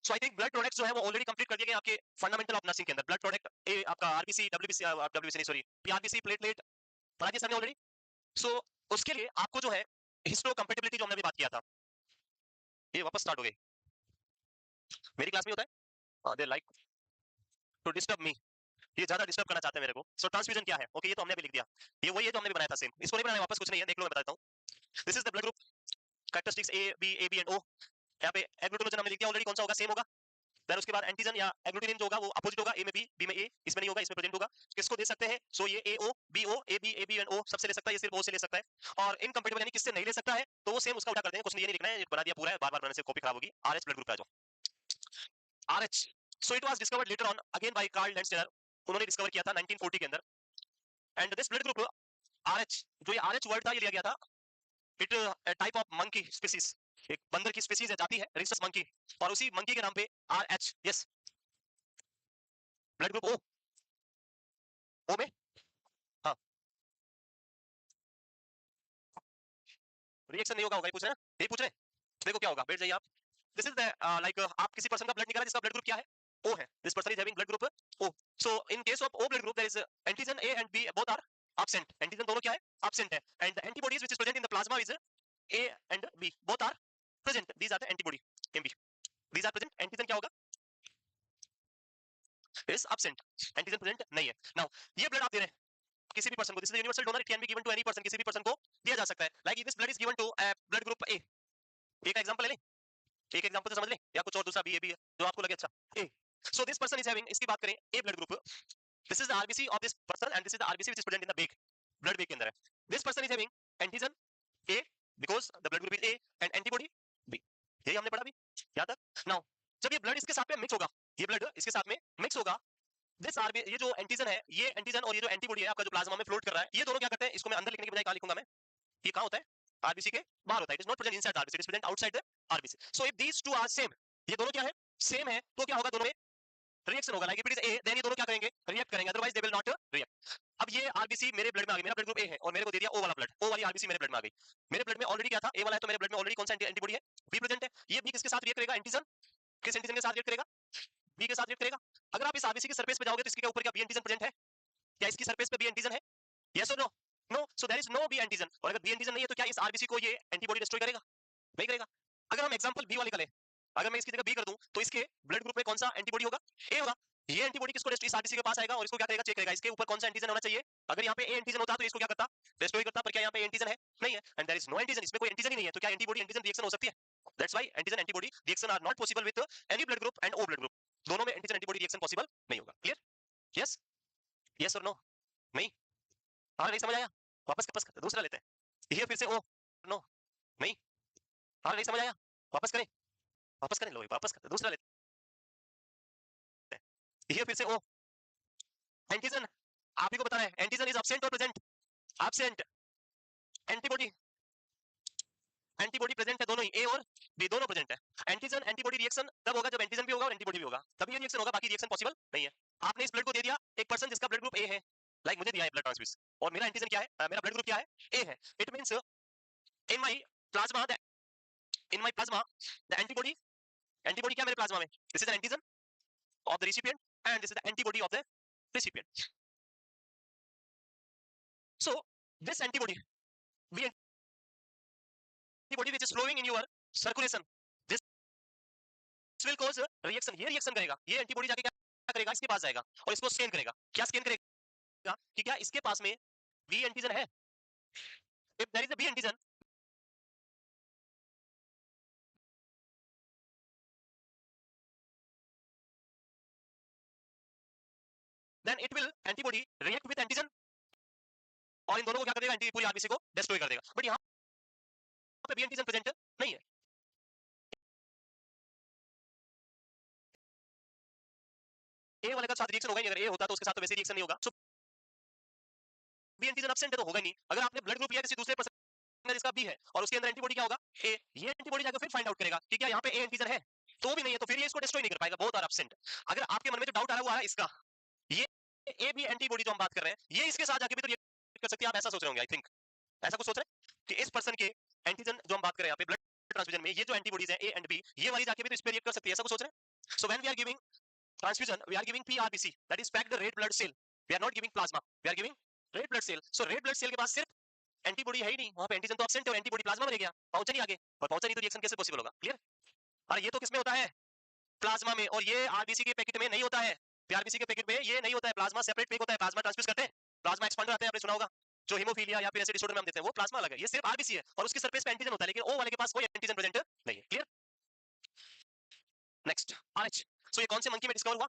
So I think blood products जो है वो ऑलरेडी कंप्लीट कर दिए गए आपके फंडामेंटल ऑफ नर्सिंग के अंदर. ब्लड प्रोडक्ट ए आपका आरबीसी, डब्ल्यूबीसी, डब्ल्यूबीसी नहीं सॉरी, पीआरबीसी, प्लेटलेट पढ़ा दिया सर ने ऑलरेडी. सो उसके लिए आपको जो है हिस्टो कंपैटिबिलिटी जो हमने अभी बात किया था, ये वापस स्टार्ट हो गई. मेरी क्लास में होता है they like to disturb me, ये ज्यादा डिस्टर्ब करना चाहते हैं मेरे को. सो ट्रांसफ्यूजन क्या है? ओके, ये तो हमने भी लिख दिया. ये वही है जो हमने भी बनाया था सेम. इसको नहीं बनाया वापस, कुछ नहीं है, देख लो मैं बताता हूं. This is the blood group characteristics A B and O. यहाँ पे एग्लूटिनोजन हमने लिख दिया ऑलरेडी, कौन सा होगा? सेम होगा. फिर उसके बाद एंटीजन या एग्लूटिनिन जो होगा वो अपोजिट होगा, ए में बी, बी में ए, इसमें नहीं होगा, इसमें प्रेजेंट होगा. किसको दे सकते हैं? सो ये A O, B O, A B and O सबसे ले सकता है, ये सिर्फ ओ से ले सकता है. और इनकम्पेटिबल यानी किससे नहीं ले सकता है, तो वो सेम उसका उल्टा कर देंगे. कुछ नहीं, ये नहीं लिखना है, ये बना दिया पूरा है, बार बार बनाने से कॉपी खराब होगी. आरएच ब्लड ग्रुप का जो Rh, so it was discovered later on again by Karl Landsteiner. उन्होंने डिस्कवर किया था 1940 के अंदर. And this blood group Rh, जो ये आरएच वर्ड था ये लिया गया था, it type of monkey species, एक बंदर की स्पीसीज है, जाती है रिसस मंकी, और उसी मंकी के नाम पे RH. Yes, blood group O, O में हाँ रिएक्शन नहीं होगा, होगा ये पूछ रहे हैं, यही पूछ रहे हैं. देखो क्या होगा, बैठ जाइए आप. दिस इज द लाइक आप किसी पर्सन का ब्लड निकाला जिसका ब्लड ग्रुप क्या है? ओ है. This person is having blood group O. So in case of O blood group there is antigen A and B both are absent. Antigen दोनों क्या है? absent है. And the antibodies which is present in the plasma is A and B both are present. These are the antibody एमबी, दीस आर प्रेजेंट. एंटीजन क्या होगा? Is absent. एंटीजन प्रेजेंट नहीं है. नाउ ये ब्लड आप दे रहे हैं किसी भी पर्सन को, this is universal donor, it can be given to any person, किसी भी पर्सन को दिया जा सकता है. Like this blood is given to blood group A. एक एग्जांपल ले लें, एक एग्जांपल से समझ लें, या कुछ और दूसरा बी ए बी है जो आपको लगे अच्छा. Uh, so this person is having, इसकी बात करें A blood group, this is the RBC of this person and this is the RBC which is present in the bag, blood bag के अंदर है. This person is having antigen A because the blood group is A and antibody B. यही हमने पढ़ा अभी, याद है? नाउ जब ये ब्लड इसके साथ में मिक्स होगा, ये ब्लड इसके साथ में मिक्स होगा, दिस आरबी, ये जो एंटीजन है, ये एंटीजन और ये जो एंटीबॉडी है आपका जो प्लाज्मा में फ्लोट कर रहा है, ये दोनों क्या करते हैं? इसको मैं अंदर लिखने की बजाय कहां लिखूंगा मैं? ये कहां होता है? आरबीसी के बाहर होता है. It is not present inside RBC, it is present outside the RBC. So if these two are same, ये दोनों क्या है? सेम है, तो क्या होगा? दोनों में रिएक्शन होगा. Like if it is A, then ये दोनों क्या करेंगे? रिएक्ट करेंगे, otherwise they will not react. अब ये आरबीसी मेरे ब्लड में आ गई, मेरा ब्लड ग्रुप ए है और मेरे को दे दिया ओ वाला ब्लड, ओ वाली आरबीसी मेरे ब्लड में आ गई. मेरे ब्लड में ऑलरेडी क्या था? ए वाला है, तो मेरे ब्लड में ऑलरेडी कौन सा एंटीबॉडी है? बी प्रेजेंट है. ये बी किसके साथ रिएक्ट करेगा? एंटीजन. किस एंटीजन के साथ रिएक्ट करेगा? बी के साथ रिएक्ट करेगा. अगर आप इस आरबीसी के सरफेस पे जाओगे तो इसके ऊपर क्या बी एंटीजन प्रेजेंट है? क्या इसकी सरफेस पे बी एंटीजन है? यस और no? No. So there is no B antigen. और अगर बी एंटीजन नहीं है तो क्या इस आरबीसी को ये एंटीबॉडी डिस्ट्रॉय करेगा? नहीं करेगा. अगर हम एग्जांपल बी वाले का लें, अगर मैं इसकी जगह बी कर दूं तो इसके ब्लड ग्रुप में कौन सा एंटीबॉडी होगा? ए होगा. ये एंटीबॉडी किसको इस आरबीसी के पास आएगा और इसको क्या करेगा? चेक करेगा इसके ऊपर कौन सा एंटीजन होना चाहिए. अगर यहाँ पे ए एंटीजन होता तो इसको क्या करता? डिस्ट्रॉय करता. पर क्या यहाँ पे एंटीजन है? नहीं है. And there is no antigen, इसमें कोई एंटीजन ही नहीं है, तो क्या एंटीबॉडी एंटीजन रिएक्शन हो सकती है? That's why antigen antibody reaction are not possible with any blood group and O blood group. दोनों में एंटीजन एंटीबॉडी रिएक्शन पॉसिबल नहीं होगा. क्लियर? यस, यस और नो? नहीं, हाँ नहीं समझ आया? वापस वापस दूसरा लेते हैं. ये फिर से ओ नो नहीं, हाँ नहीं समझ आया? वापस करें, वापस करें, लो वापस करते दूसरा लेते हैं. ये फिर से ओ एंटीजन, आप ही को बताना है एंटीजन इज एब्सेंट और प्रेजेंट? एब्सेंट. एंटीबॉडी प्रेजेंट है, दोनों ही ए और बी दोनों प्रेजेंट है। एंटीजन एंटीबॉडी रिएक्शन तब होगा जब एंटीजन भी होगा और एंटीबॉडी भी होगा, तभी ये रिएक्शन होगा, बाकी रिएक्शन पॉसिबल नहीं है। आपने इस ब्लड को दे दिया एक पर्सन जिसका ब्लड ग्रुप ए है, लाइक मुझे दिया है ब्लड ट्रांसफ्यूज, और मेरा एंटीजन क्या है, मेरा ब्लड ग्रुप क्या है, ए है। It means in my plasma the antibody क्या मेरे प्लाज्मा में, this is an antigen of the recipient and this is the antibody of the recipient. So this antibody which is flowing in your circulation, this will cause reaction, ये reaction करेगा, ये एंटीबॉडी जाके क्या करेगा, इसके पास जाएगा और इसको स्कैन करेगा। क्या स्कैन करेगा कि क्या इसके पास में बी एंटीजन है। if there is a B antigen, then it will antibody react with antigen और इन दोनों को क्या कर देगा, पूरी आरबीसी को डिस्ट्रॉय कर देगा। बट यहाँ पे बी एंटीजन प्रेजेंट नहीं है, ए वाले का साथ रिएक्शन होगा ही नहीं, अगर ए होता तो उसके साथ तो वैसे रिएक्शन नहीं होगा। सो बी एंटीजन एब्सेंट है तो होगा नहीं। अगर आपने ब्लड ग्रुप लिया किसी दूसरे पर्सन जिसका बी है और उसके अंदर एंटीबॉडी क्या होगा, ए, ये एंटीबॉडी जाकर फिर फाइंड आउट करेगा कि क्या यहाँ पे ए एंटीजन है, तो भी नहीं है, तो फिर ये इसको डिस्ट्रॉय नहीं कर पाएगा, बोथ आर एब्सेंट। अगर आपके मन में जो डाउट आ रहा हुआ है इसका, ये ए बी एंटीबॉडी जो हम बात कर रहे हैं, ये इसके साथ जाके भी तो रिएक्ट कर सकती है, आप ऐसा सोच रहे होंगे, आई थिंक ऐसा कुछ सोच रहे हैं कि इस पर्सन के एंटीजन जो हम बात कर रहे हैं यहाँ पे ब्लड ट्रांसफ्यूजन में, ये जो एंटीबॉडीज है ए एंड बी, ये वाली जाके भी तो इस पे रिएक्ट कर सकती है, ऐसा कुछ सोच रहे हैं। So when we are giving transfusion, we are giving PRBC, that is packed red blood cell, we are not giving plasma, we are giving red blood cell। so red blood cell के पास सिर्फ एंटीबॉडी है ही नहीं, वहां पे एंटीजन तो एब्सेंट है और एंटीबॉडी प्लाज्मा में रह गया, पहुंचा नहीं आगे, और पहुंचा नहीं तो रिएक्शन कैसे पॉसिबल होगा, क्लियर। और ये तो किसमें होता है, प्लाज्मा में, और ये आरबीसी के पैकेट में नहीं होता है, पीआरबीसी के पैकेट में ये नहीं होता है, प्लाज्मा सेपरेट पैक होता है, प्लाज्मा ट्रांसफ्यूज करते हैं, प्लाज्मा एक्सपांडर आते हैं, आपने सुना होगा, जो हीमोफीलिया या फिर ऐसे डिसऑर्डर में हम देते हैं, वो प्लाज्मा अलग है, ये सिर्फ आरबीसी है और उसकी सरफेस पे एंटीजन होता है, लेकिन ओ वाले के पास कोई एंटीजन प्रेजेंट नहीं है, क्लियर। Next RH. सो ये कौन से मंकी में डिस्कवर हुआ,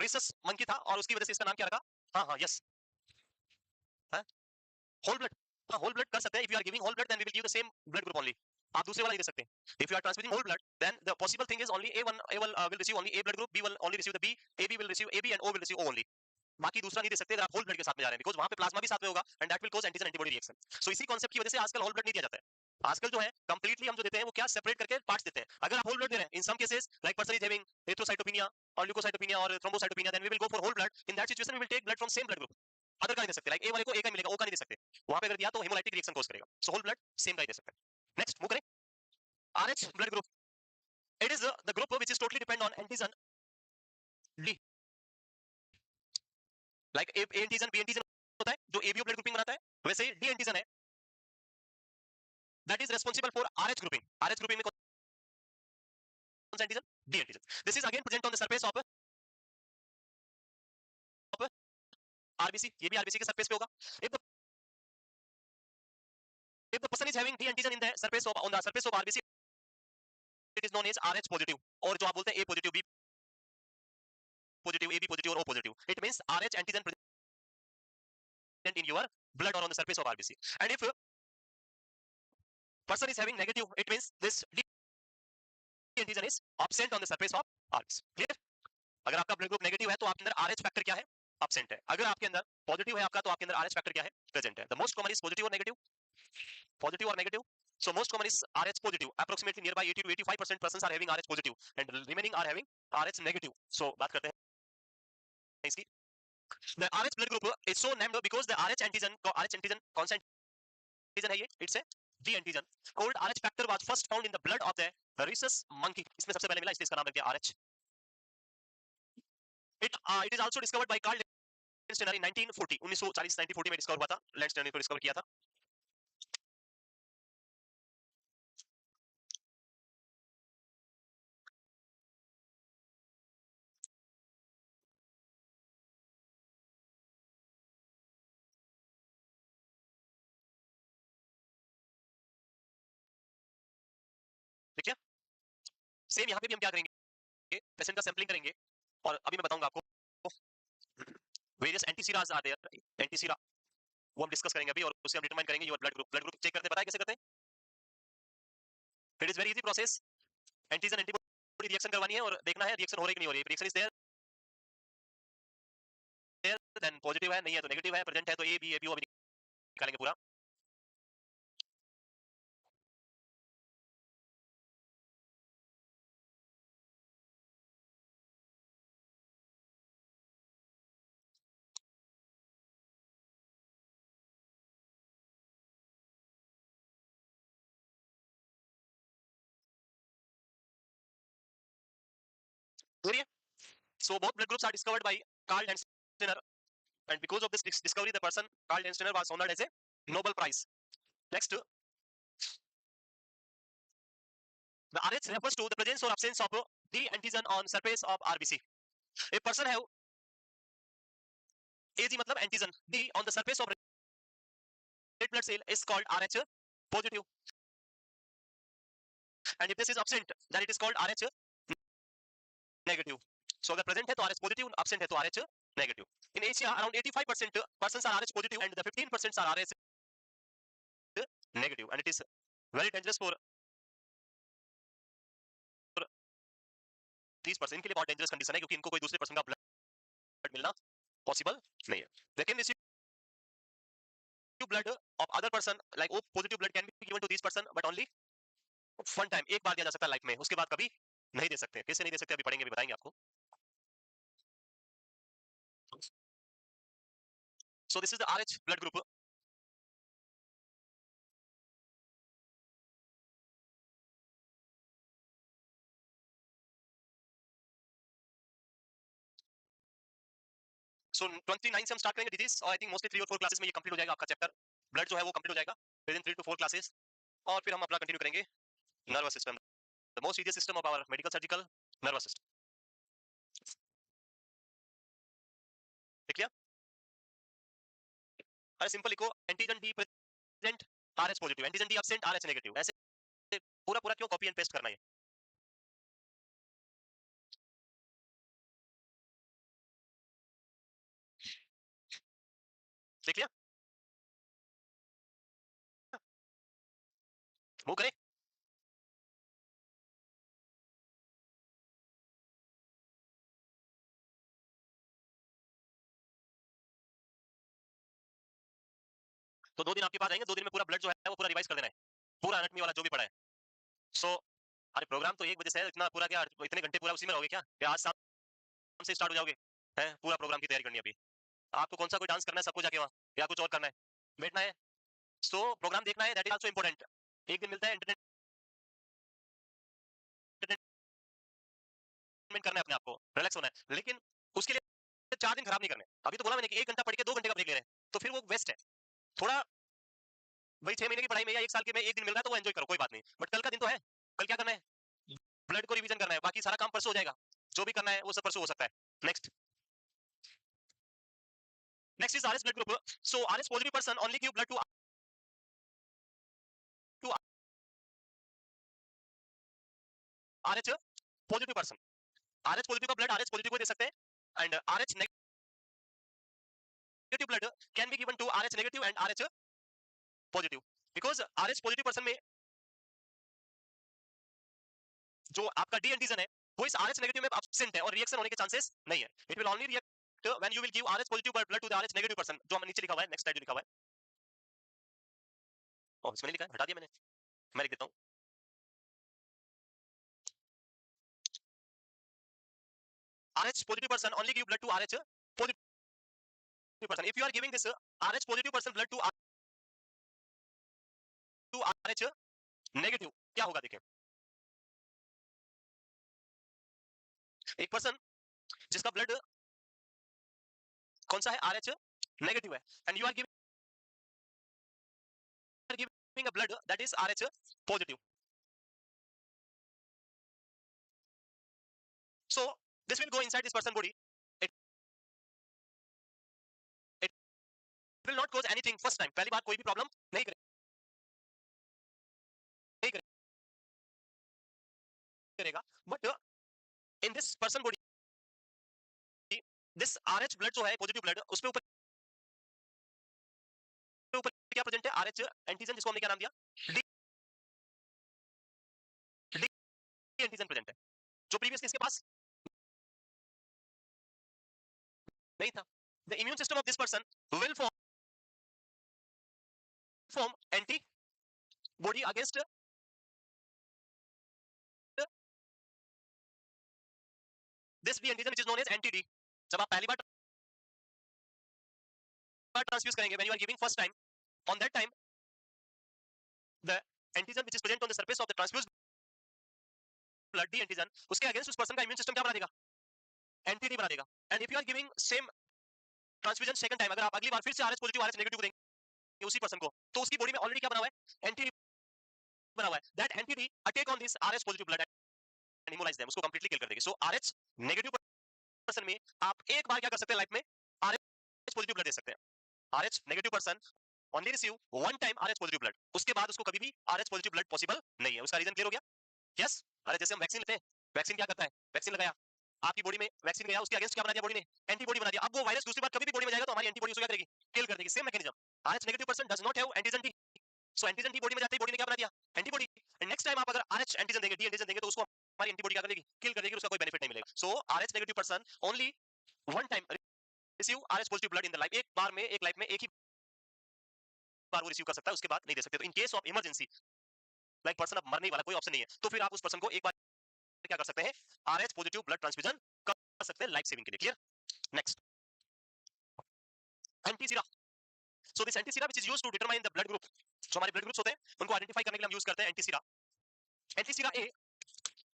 रिसस मंकी था और उसकी वजह से इसका नाम क्या रखा, हाँ यस, होल ब्लड, हाँ होल ब्लड कर सकते हैं। If you are giving whole blood then we will give the same blood group only, आप दूसरे वाला नहीं दे सकते। If you are transfusing whole blood then the possible thing is only A1 will receive only A blood group, B will only receive the B, AB will receive AB and O will receive O only, बाकी दूसरा नहीं दे सकते अगर आप होल ब्लड के साथ में जा रहे हैं, बिकॉज़ वहां पे प्लाज्मा भी साथ में होगा and that will cause antigen antibody reaction. So इसी कांसेप्ट की वजह से आजकल होल ब्लड नहीं दिया जाता है। आजकल जो है कंप्लीटली हम जो देते हैं वो क्या सेपरेट करके पार्ट्स देते हैं। अगर आप होल ब्लड दे रहे हैं, in some cases like person is having erythrocytopenia और ल्यूकोसाइटोपेनिया और thrombocytopenia, then we will go for whole blood. In that situation we will take blood from same blood group, other का नहीं दे सकते, लाइक ए वाले को ए का मिलेगा, ओ का नहीं दे सकते, वहां पे अगर दिया तो हेमोलाइटिक रिएक्शन कॉज करेगा। सो होल ब्लड सेम का ही दे सकते हैं। नेक्स्ट मूव करें, RH blood group, it is the group which is totally depend on antigen D, like A antigen B antigen होता है जो ABO blood grouping बनाता है, वैसे ही D antigen है that is responsible for RH grouping। RH grouping में कौन सा antigen, D antigen, this is again present on the surface of RBC, ये भी RBC के सरफेस पे होगा। if the person is having D antigen in the surface of on the surface of RBC, it is known as RH positive, और जो आप बोलते हैं A positive, B positive, AB positive और O positive, it means RH antigen present in your blood or on the surface of RBC। and if person is having negative, it means this D antigen is absent on the surface of RBC, clear। अगर आपका ब्लड ग्रुप नेगेटिव है तो आपके अंदर RH फैक्टर क्या है, absent है। अगर आपके अंदर पॉजिटिव है आपका तो आपके अंदर RH फैक्टर क्या है, प्रेजेंट है। The most common is positive और negative, positive or negative, so most common is RH positive, approximately nearby 80 to 85% persons are having RH positive and remaining are having RH negative। so बात करते हैं इसकी। the RH blood group is so named because the RH antigen कौन सा antigen है ये, it's a D antigen called RH factor was first found in the blood of the rhesus monkey, इसमें सबसे पहले मिला इसलिए इसका नाम रख दिया RH। it is also discovered by Carl Landsteiner in 1940, 1940 1940 में डिस्कवर हुआ था, लैंडस्टेनर को डिस्कवर किया था। ठीक है, सेम यहाँ पे भी हम क्या करेंगे, पेशेंट का सैंपलिंग करेंगे और अभी मैं बताऊंगा आपको वेरियस एंटीसीराज आर देयर, एंटीसीरा वो हम डिस्कस करेंगे अभी, और उससे हम डिटरमाइन करेंगे योर ब्लड ग्रुप चेक करते हैं, पता है कैसे करते हैं, it is very easy process. Antigen antibody reaction करवानी है और देखना है रिएक्शन हो रही है कि नहीं हो रही है, reaction is there then positive है, नहीं है तो नेगेटिव है, प्रेजेंट है तो ए बी ओ निकालेंगे पूरा। है? So both blood groups are discovered by Carl Densteiner, and because of this discovery, the person Carl Densteiner was honored as a Nobel Prize. Next, the RH refers to the presence or absence of the antigen on surface of RBC. A person have AG मतलब antigen D on the surface of red blood cell is called RH positive, and if this is absent, then it is called RH negative. So अगर present है तो RH positive, absent है तो RH negative. In Asia, around 85% persons are RH positive and the 15% are RH negative, and it is very dangerous for 30% इनके लिए बहुत डेंजरस कंडीशन है, क्योंकि इनको कोई दूसरे पर्सन का ब्लड मिलना पॉसिबल नहीं है. They can receive blood of other person, like O positive blood can be given to this person, but only one time, एक बार दिया जा सकता है लाइफ में, उसके बाद कभी नहीं दे सकते. कैसे नहीं दे सकते अभी पढ़ेंगे, अभी बताएंगे आपको. So this is the RH blood group. So 29 से हम स्टार्ट करेंगे डिजीज, और आई थिंक मोस्टली 3 और 4 क्लासेस में ये कंप्लीट हो जाएगा आपका चैप्टर. ब्लड जो है वो कंप्लीट हो जाएगा विद इन 3 to 4 क्लासेस, और फिर हम अपना कंटिन्यू करेंगे nervous system, the most serious system of our medical surgical nervous system. ठीक है, अरे सिंपल लिखो, antigen D present Rh positive, antigen D absent Rh negative. ऐसे पूरा पूरा क्यों कॉपी एंड पेस्ट करना है. ठीक है, मूव करें. तो 2 दिन आपके पास आएंगे, 2 दिन में पूरा ब्लड जो है वो पूरा रिवाइज कर देना है, पूरा एनाटॉमी वाला जो भी पढ़ा है. सो अरे प्रोग्राम तो 1 बजे से है, इतना पूरा क्या इतने घंटे पूरा उसी में रहोगे क्या, या आज शाम से स्टार्ट हो जाओगे. है पूरा प्रोग्राम की तैयारी करनी है अभी. आपको कौन सा कोई डांस करना है सबको जाके वहां, या कुछ और करना है, बैठना है. सो प्रोग्राम देखना है, दैट इज आल्सो इंपॉर्टेंट. एक दिन मिलता है एंटरटेनमेंट करना है, अपने आप को रिलैक्स होना है, लेकिन उसके लिए 4 दिन खराब नहीं करने. अभी तो बोला मैंने कि 1 घंटा पढ़ के 2 घंटे का ब्रेक ले रहे हैं, तो फिर वो वेस्ट है. थोड़ा वही 6 महीने की पढ़ाई में या 1 साल के में 1 दिन मिल रहा है तो वो एंजॉय करो, कोई बात नहीं. बट कल का दिन तो है, कल क्या करना है, ब्लड को रिवीजन करना है, बाकी सारा काम परसों हो जाएगा. जो भी करना है वो सब परसों हो सकता है. Next, next is RS blood group. So RS positive person only give blood to RH positive person. RH positive का blood RH positive को दे सकते हैं, and RH negative blood can be given to RH negative and RH positive, because RH positive person में जो आपका डी एंटीजन है वो इस RH नेगेटिव में एब्सेंट है और रिएक्शन होने के चांसेस नहीं है. It will only react when you will give RH positive blood to the RH negative person, जो हम नीचे लिखा हुआ है, नेक्स्ट स्लाइड लिखा हुआ है. और इसमें लिखा है, हटा दिया मैंने, मैं लिख देता हूं. RH positive person only give blood to RH positive person. If you are giving this RH positive person blood to RH negative, क्या होगा देखिए. एक पर्सन जिसका ब्लड कौन सा है, RH नेगेटिव है, and you are giving a blood that is RH positive. So this will go inside this person body. It will not cause anything first time. पहली बार कोई भी प्रॉब्लम नहीं करेगा. But in this person body, this RH blood जो है पॉजिटिव ब्लड, उसके ऊपर क्या प्रेजेंट है, RH एंटीजन, जिसको हमने क्या नाम दिया, डी एंटीजन प्रेजेंट है, जो प्रीवियसली इसके पास नहीं था. The immune system of this person will form antibody against this D antigen, which is known as anti D. जब आप पहली बार ट्रांसफ्यूज करेंगे, when you are giving first time, on that time the antigen which is present on the surface of the transfused blood, D antigen, उसके अगेंस्ट उस पर्सन का इम्यून सिस्टम क्या बना देगा, एंटिटी बना देगा। And if you are giving same transfusion second time, अगर आप अगली बार फिर से आरएच पॉजिटिव आरएच नेगेटिव देंगे उसी पर्सन को, तो उसकी बॉडी में ऑलरेडी क्या बना हुआ है, एंटिटी बना हुआ है। That entity attack on this RH positive blood and haemolyse them, उसको कंप्लीटली किल कर देगी। सो आरएच नेगेटिव पर्सन में आप एक बार क्या कर सकते हैं लाइफ में, आरएच पॉजिटिव ब्लड दे सकते हैं। RH negative person only receive one time RH positive blood, उसके बाद उसको कभी भी आरएच पॉजिटिव ब्लड पॉसिबल नहीं है। उसका रीजन क्लियर हो गया? यस। अरे जैसे हम वैक्सीन लेते हैं, वैक्सीन क्या करता है, वैक्सीन लगाया आपकी बॉडी में, वैक्सीन गया, उसके अगेंस्ट क्या बना दिया बॉडी ने, एंटीबॉडी बना दिया। अब वो वायरस दूसरी बार कभी भी बॉडी में जाएगा तो हमारी एंटीबॉडी उसको क्या करेगी, किल कर देगी। Same mechanism. RH negative person does not have antigen T, so antigen T body में जाते ही बॉडी ने क्या बना दिया, एंटीबॉडी। एंड नेक्स्ट टाइम आप अगर आरएच एंटीजन देंगे, डी एंटीजन देंगे, तो उसको हमारी एंटीबॉडी क्या कर देगी, किल कर देगी, उसका कोई बेनिफिट नहीं मिलेगा। So RH negative person only one time receive RH positive blood in the life, एक बार में, एक लाइफ में एक ही बार वो रिसीव कर सकता है, उसके बाद नहीं दे सकते। तो इन case of emergency, like person अब मरने वाला, कोई ऑप्शन नहीं है, तो फिर आप उस पर्सन को एक बार क्या कर सकते हैं, आरएच पॉजिटिव ब्लड ट्रांसफ्यूजन कर सकते हैं लाइफ सेविंग के लिए। Clear? Next, antisera. So this antisera which is used to determine the blood group, जो हमारे ब्लड ग्रुप्स होते हैं उनको आइडेंटिफाई करने के लिए हम यूज करते हैं antisera. Antisera A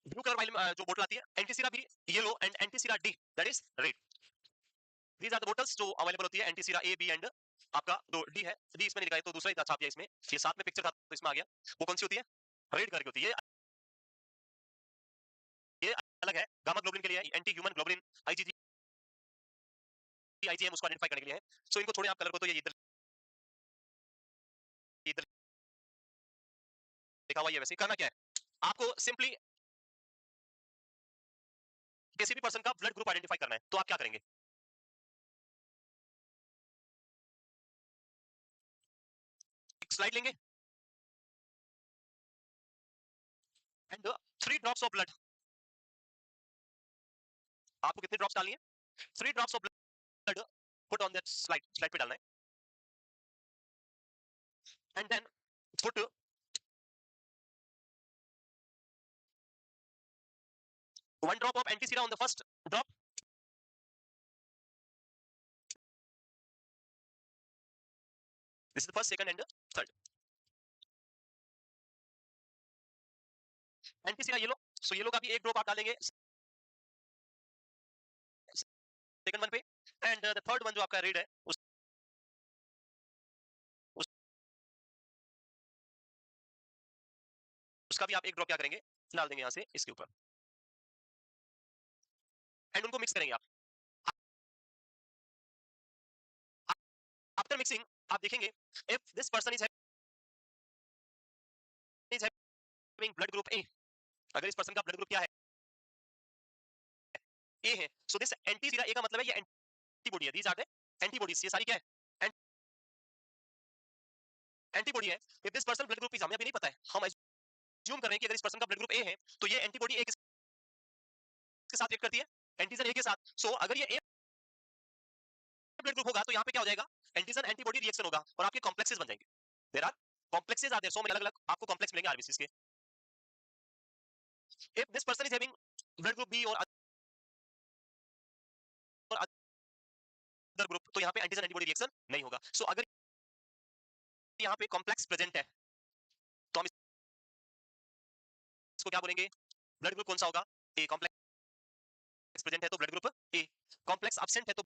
blue colour वाली जो बोतल आती है, antisera B yellow, and antisera D that is red. These are the bottles जो अवेलेबल होती है, एंटीसीरा ए बी एंड आपका जो डी है, डी इसमें नहीं लिखा है तो दूसरा ही छाप दिया इसमें, ये साथ में पिक्चर था तो इसमें आ गया। वो कौन सी होती है, रेड कलर की होती है। ये अलग है, गामा ग्लोबुलिन के लिए, anti human globulin, IgG IgM उसको आइडेंटिफाई करने के लिए है। सो इनको छोड़े आप कलर को, तो ये इधर लिखा हुआ है। वैसे करना क्या है, आपको सिंपली किसी भी पर्सन का ब्लड ग्रुप आइडेंटिफाई करना है, तो आप क्या करेंगे, एक स्लाइड लेंगे एंड 3 ड्रॉप्स ऑफ ब्लड, आपको कितने ड्रॉप्स डालनी है, 3 drops of blood put on that slide, slide पे डालना है। And then put 1 drop of antisera on the first drop, this is the first, second and third. Antisera yellow, so yellow का भी एक ड्रॉप आप डालेंगे सेकंड वन पे, एंड द थर्ड वन जो आपका रेड है उसका भी आप एक ड्रॉप क्या करेंगे, डाल देंगे यहाँ से इसके ऊपर, एंड उनको मिक्स करेंगे आप। आफ्टर मिक्सिंग आप देखेंगे, if this person is having blood group ए, अगर इस पर्सन का ब्लड ग्रुप क्या है, ए है, सो दिस एंटीसीरा ए का मतलब है ये एंटीबॉडी है, दीज आर द एंटीबॉडीज, ये सारी क्या है, एंटीबॉडी है। If this person blood group is, हमें अभी नहीं पता है, हम अज्यूम कर रहे हैं कि अगर इस पर्सन का ब्लड ग्रुप ए है, तो ये एंटीबॉडी ए के साथ रिएक्ट करती है, एंटीजन ए के साथ। सो अगर ये ए ब्लड ग्रुप होगा, तो यहाँ पे क्या हो जाएगा, एंटीजन एंटीबॉडी रिएक्शन होगा और आपके कॉम्प्लेक्सेस बन जाएंगे। There are complexes are there, so many अलग-अलग आपको कॉम्प्लेक्स मिलेंगे आरबीसीज के। If this person is having blood group B और अदर ग्रुप, तो यहाँ पे एंटीजन एंटीबॉडी रिएक्शन नहीं होगा। सो अगर यहाँ पे कॉम्प्लेक्स प्रेजेंट है, तो हम इसको क्या बोलेंगे, ब्लड ग्रुप कौन सा होगा, ए। कॉम्प्लेक्स प्रेजेंट है तो blood group A, complex absent है तो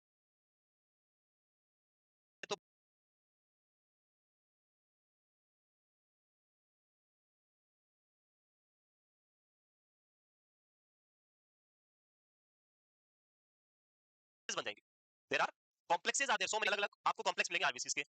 बन जाएंगे। There are complexes are there, so many अलग-अलग आपको कॉम्प्लेक्स मिलेंगे आरबीसीज के।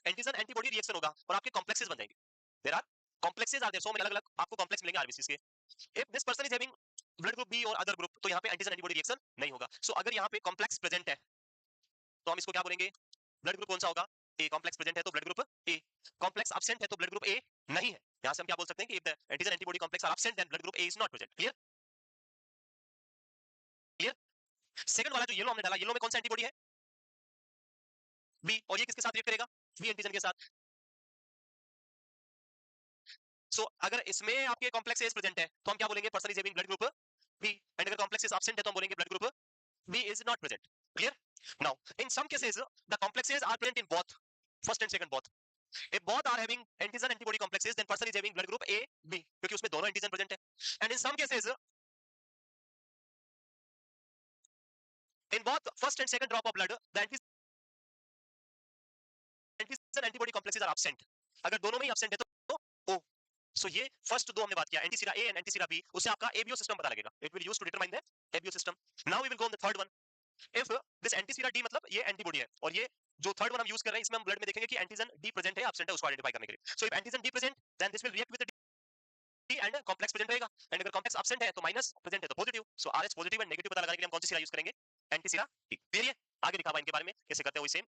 एंटीजन एंटीबॉडी रिएक्शन होगा और आपके कॉम्प्लेक्सेस बन जाएंगे। There are complexes are there, so many अलग-अलग आपको कॉम्प्लेक्स मिलेंगे आरबीसीज के। If this person is having blood group B और अदर ग्रुप, तो यहाँ पे एंटीजन एंटीबॉडी रिएक्शन नहीं होगा। सो अगर यहाँ पे कॉम्प्लेक्स प्रेजेंट है, तो हम इसको क्या बोलेंगे, ब्लड ग्रुप कौन सा होगा, ए। कॉम्प्लेक्स प्रेजेंट है तो blood group A, complex absent है तो ब्लड ग्रुप ए नहीं है। यहाँ से हम क्या बोल सकते हैं कि if the antigen antibody complex are absent, then blood group A is not present. Clear? Clear? Second वाला जो येलो हमने डाला, येलो में कौन सा एंटीबॉडी है, बी, और ये किसके साथ रिएक्ट करेगा, बी एंटीजन के साथ। सो अगर इसमें आपके कॉम्प्लेक्स एज प्रेजेंट है, तो हम क्या बोलेंगे, person is having blood group B, and अगर कॉम्प्लेक्स इज एब्सेंट है तो हम बोलेंगे blood group B is not present. Clear? Now in some cases the complexes are present in both, first and second both. If both are having antigen antibody complexes, then person is having blood group A, B, क्योंकि उसमें दोनों एंटीजन प्रेजेंट है. And in some cases, in both first and second drop of blood, the antigen antibody complexes are absent. अगर दोनों में ही absent है तो O. So ये first दो हमने बात किया, antisera A and antisera B, उससे आपका ABO सिस्टम पता लगेगा. It will use to determine the ABO system. Now we will go on the third one. If this antisera D मतलब ये एंटीबॉडी है, और ये जो थर्ड वन हम यूज कर रहे हैं, इसमें हम ब्लड में देखेंगे कि एंटीजन डी प्रेजेंट है एब्सेंट है, उसको आइडेंटिफाई करने के लिए. So if antigen D present, then this will react with D and complex present रहेगा. एंड अगर कॉम्प्लेक्स एब्सेंट है तो माइनस, प्रेजेंट है तो positive. So Rh positive and negative पता लगाने के लिए हम कौन सी सीरा यूज करेंगे? Antisera D. क्लियर है? आगे लिखा हुआ इनके बारे में कैसे करते हैं वही सेम.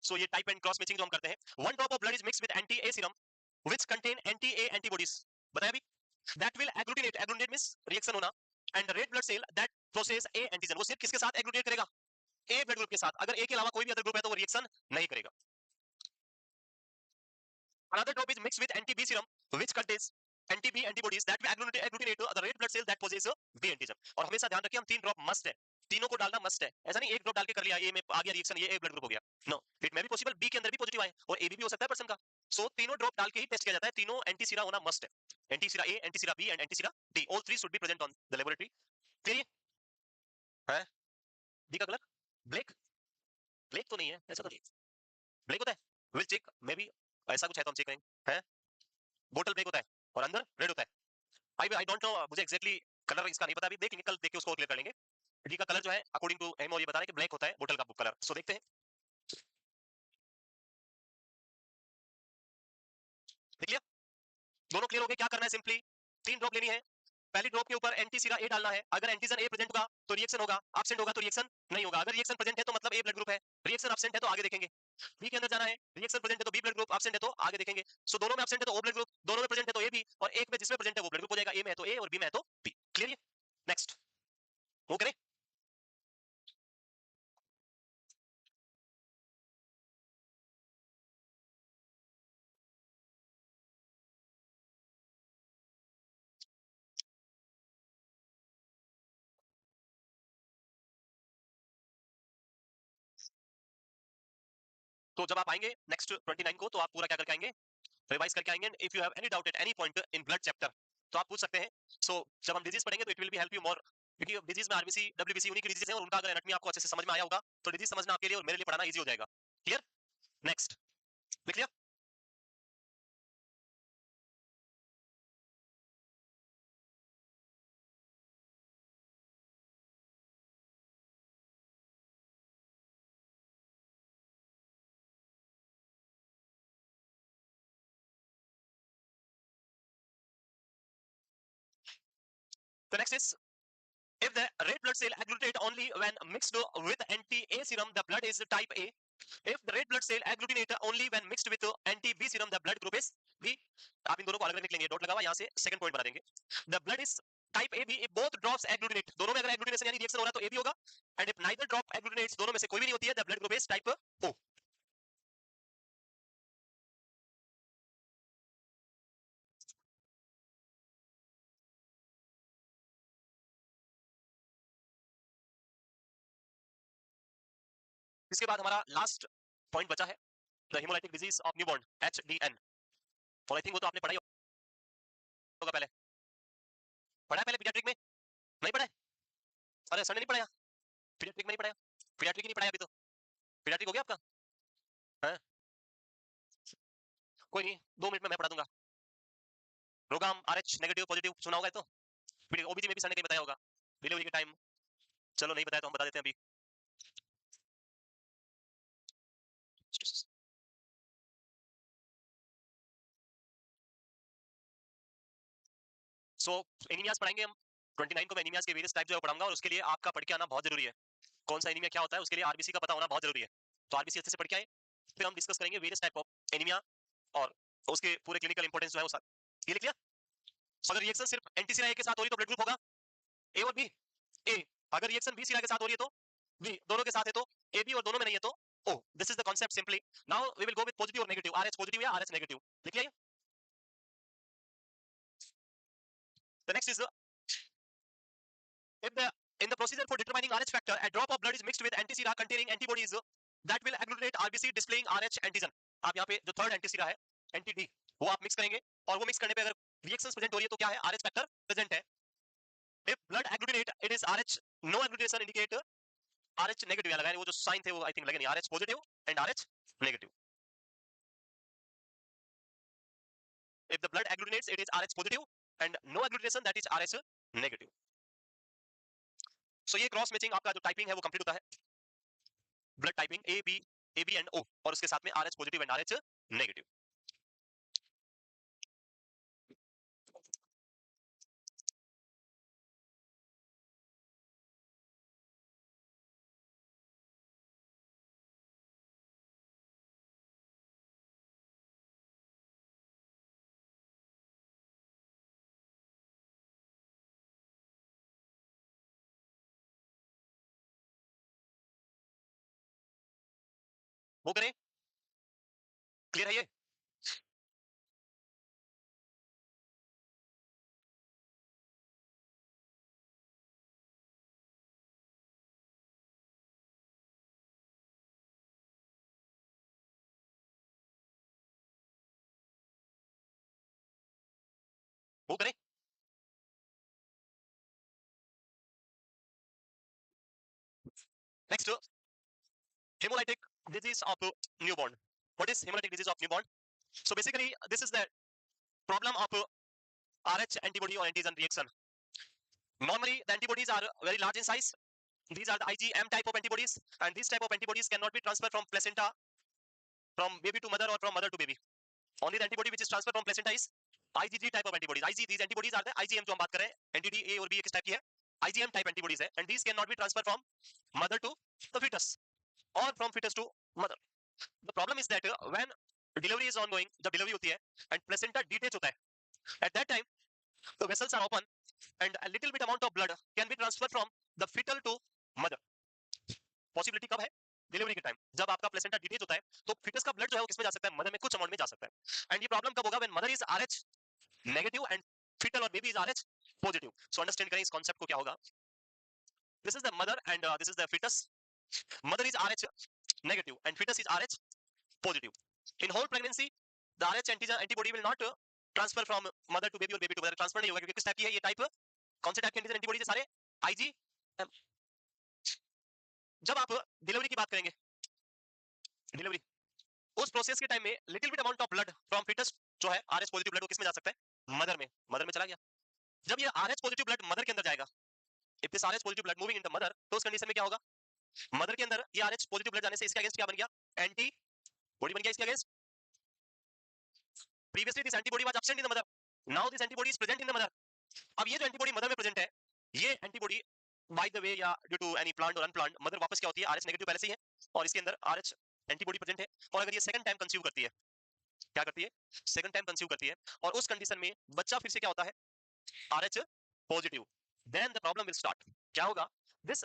सो ये टाइप एंड क्रॉस मैचिंग जो हम करते हैं, one drop of blood is mixed with anti A serum which contain anti A antibodies. बताया अभी, that will agglutinate. Agglutinate means reaction होना. And red blood cell that process a antigen, वो सिर्फ किसके साथ एग्लूटिनेट करेगा? ए ब्लड ग्रुप के साथ. अगर ए के अलावा कोई भी अदर ग्रुप है तो वो रिएक्शन नहीं करेगा. Another drop is mixed with anti-B serum which contains anti-B antibodies that will agglutinate the red blood cell that possess B antigen. और हमेशा ध्यान रखिए हम 3 ड्रॉप मस्ट है, तीनों को डालना मस्ट है. ऐसा नहीं एक ड्रॉप डाल के कर लिया, ए में आ गया रिएक्शन, ये ए ब्लड ग्रुप हो गया. No, it may be possible B के अंदर भी पॉजिटिव आए और ए भी हो सकता है पर्सन का. सो तीनों ड्रॉप डाल के ही टेस्ट किया जाता है. तीनों एंटीसीरा होना मस्ट है. Antisera A, antisera B and antisera D, all three should be present on the laboratory. Clear है? डी का कलर ब्लैक. ब्लैक तो नहीं है, ऐसा तो नहीं. ब्लैक होता है, विल चेक, मे बी ऐसा कुछ है तो हम चेक करेंगे. है बोतल ब्लैक होता है और अंदर रेड होता है. आई डोंट नो, मुझे एग्जैक्टली कलर इसका नहीं पता, अभी देखेंगे, कल देख के उसको क्लियर कर लेंगे. डी का कलर जो है अकॉर्डिंग टू एम और ये बता रहे हैं कि ब्लैक होता है बोतल का कलर. सो देखते हैं. देख लिया? दोनों क्लियर हो गए. क्या करना है? सिंपली 3 ड्रॉप लेनी है. पहली ड्रॉप के ऊपर एंटीसीरा ए डालना है. अगर एंटीजन ए प्रेजेंट होगा तो रिएक्शन होगा, एब्सेंट होगा तो रिएक्शन नहीं होगा. अगर रिएक्शन प्रेजेंट है तो मतलब ए ब्लड ग्रुप है, रिएक्शन एब्सेंट है तो आगे देखेंगे. बी के अंदर जाना है, रिएक्शन प्रेजेंट है तो बी ब्लड ग्रुप, एब्सेंट है तो आगे देखेंगे. सो दोनों में एब्सेंट है तो ओ ब्लड ग्रुप, दोनों में प्रेजेंट है तो ए बी, और एक में जिसमें प्रेजेंट है वो ब्लड ग्रुप हो जाएगा. ए में है तो ए और बी में है तो बी. क्लियर है? नेक्स्ट वो करें. तो जब आप आएंगे नेक्स्ट 29 को तो आप पूरा क्या करके आएंगे? रिवाइज करके आएंगे. If you have any doubt at any point in blood chapter तो आप पूछ सकते हैं. सो जब हम डिजीज पढ़ेंगे तो it will be help you more, क्योंकि डिजीज में आरबीसी डब्ल्यूबीसी उन्हीं की डिजीज है और उनका अगर एनाटॉमी आपको अच्छे से समझ में आया होगा तो डिजीज समझना आपके लिए और मेरे लिए पढ़ाना इजी हो जाएगा. क्लियर? नेक्स्ट लिख लिया? The next is, if the red blood cell agglutinate only when mixed with anti-A serum, the blood is type A. If the red blood cell agglutinate only when mixed with anti-B serum, the blood group is B. आप इन दोनों को अलग अलग निकलेंगे. डॉट लगा हुआ, यहाँ से सेकंड पॉइंट बना देंगे. The blood is type AB if both drops agglutinate. दोनों में अगर agglutination यानी रिएक्शन हो रहा है तो A भी होगा. And if neither drop agglutinates, दोनों में से कोई भी नहीं होती है, the blood group is type O. इसके बाद हमारा लास्ट पॉइंट बचा है, the hemolytic disease of newborn, HDN. और आई थिंक वो तो आपने पढ़ा ही होगा पहले. पढ़ा है पहले पीडियाट्रिक में? नहीं पढ़ा है? अरे सर ने नहीं पढ़ाया? पीडियाट्रिक में नहीं पढ़ाया? पीडियाट्रिक ही नहीं पढ़ाया अभी तो. पीडियाट्रिक हो गया आपका? है? कोई नहीं, 2 मिनट में मैं पढ़ा दूंगा. रोगाम RH नेगेटिव पॉजिटिव सुना होगा तो. ओबीजी में भी सर ने कहीं बताया होगा डिलीवरी के टाइम. चलो नहीं बताया तो हम बता देते हैं अभी. सो एनीमियास पढ़ाएंगे हम. 29 को मैं एनीमियास के वेरियस टाइप जो है पढ़ाऊंगा, और उसके लिए आपका पढ़ के आना बहुत जरूरी है. कौन सा एनीमिया क्या होता है उसके लिए आरबीसी का पता होना बहुत जरूरी है. तो आरबीसी अच्छे से पढ़ के आए, फिर हम डिस्कस करेंगे वेरियस टाइप ऑफ एनीमिया और उसके पूरे क्लिनिकल इंपोर्टेंस जो है वो सब. ये लिख लिया? अगर रिएक्शन सिर्फ एंटीसीरा ए के साथ हो रही तो ब्लड ग्रुप होगा ए और बी. ए. अगर रिएक्शन बी सीरा के साथ हो रही है तो बी. दोनों के साथ है तो ए बी, और दोनों में नहीं है तो O. This is the concept simply. Now we will go with positive और नेगेटिव. आरएच पॉजिटिव या आरएच नेगेटिव. लिख लिया? The next is, if the in the procedure for determining RH factor, a drop of blood is mixed with antisera containing antibodies that will agglutinate RBC displaying RH antigen. आप यहाँ पे जो थर्ड एंटीसी रहा है एंटी-डी वो आप मिक्स करेंगे और वो मिक्स करने पे अगर रिएक्शंस प्रेजेंट हो रही है तो क्या है RH फैक्टर प्रेजेंट है. If blood agglutinate it is RH, no agglutination indicate RH negative. यहाँ लगाए वो जो साइन थे वो आई थिंक लगे नहीं. RH positive and RH negative. If the blood agglutinates it is RH positive and no agglutination that is RH negative. So ये क्रॉस मैचिंग आपका जो टाइपिंग है वो कंप्लीट होता है. Blood typing A B and O और उसके साथ में RH positive and RH negative. वो करें. क्लियर है ये. वो करें. Next hemolytic disease of newborn. What is hemolytic disease of newborn? So basically this is the problem of RH antibody or antigen reaction. Normally the antibodies are very large in size. These are the IgM type of antibodies and this type of antibodies cannot be transferred from placenta from baby to mother or from mother to baby. Only the antibody which is transferred from placenta is IgG type of antibodies. These antibodies are the IgM जो हम बात कर रहे हैं. एंटिटी A और B किस टाइप की है? IgM type antibodies है and these cannot be transferred from mother to the fetus or from fetus to mother. The problem is that when delivery is ongoing, जब delivery होती है and placenta detach होता है, at that time the vessels are open and a little bit amount of blood can be transferred from the fetal to mother. Possibility कब है? डिलीवरी के टाइम. जब आपका प्लेसेंटा डिटेच होता है तो फिटस का ब्लड जो है वो किसमें जा सकता है? मदर में कुछ अमाउंट में जा सकता है. एंड ये प्रॉब्लम कब होगा? When mother is RH negative and fetal और baby is RH positive. So understand करें इस कांसेप्ट को क्या होगा. This is the mother and this is the fetus. Mother is RH negative and fetus is RH positive. In whole pregnancy the RH antigen antibody will not transfer from mother to baby or baby to mother. Transfer नहीं होगा क्योंकि किस टाइप की है ये टाइप? कौन से टाइप के एंटीजन एंटीबॉडीज है सारे? IgM. जब आप डिलीवरी की बात करेंगे, डिलीवरी उस प्रोसेस के टाइम में little bit amount of blood from foetus जो है RH पॉजिटिव ब्लड वो किस में जा सकता है? मदर में. मदर में चला गया. जब ये RH पॉजिटिव ब्लड मदर के अंदर जाएगा, if this RH positive blood moving in the mother, तो उस कंडीशन में क्या होगा? मदर के अंदर ये RH पॉजिटिव ब्लड जाने से इसके अगेंस्ट क्या बन गया? एंटी बॉडी बन गया इसके against. Previously this antibody was absent in the mother, now this antibody is present in the mother. अब ये जो एंटीबॉडी मदर में प्रेजेंट है, ये एंटीबॉडी बाय द वे या ड्यू टू एनी प्लांट और अनप्लांट मदर वापस क्या होती है? RH नेगेटिव पहले से ही है और इसके अंदर RH एंटीबॉडी प्रेजेंट है और अगर ये सेकंड टाइम कंसीव करती है, क्या करती है? सेकंड टाइम कंसीव करती है और उस कंडीशन में बच्चा फिर से क्या होता है? RH positive. Then the problem will start. क्या होगा? This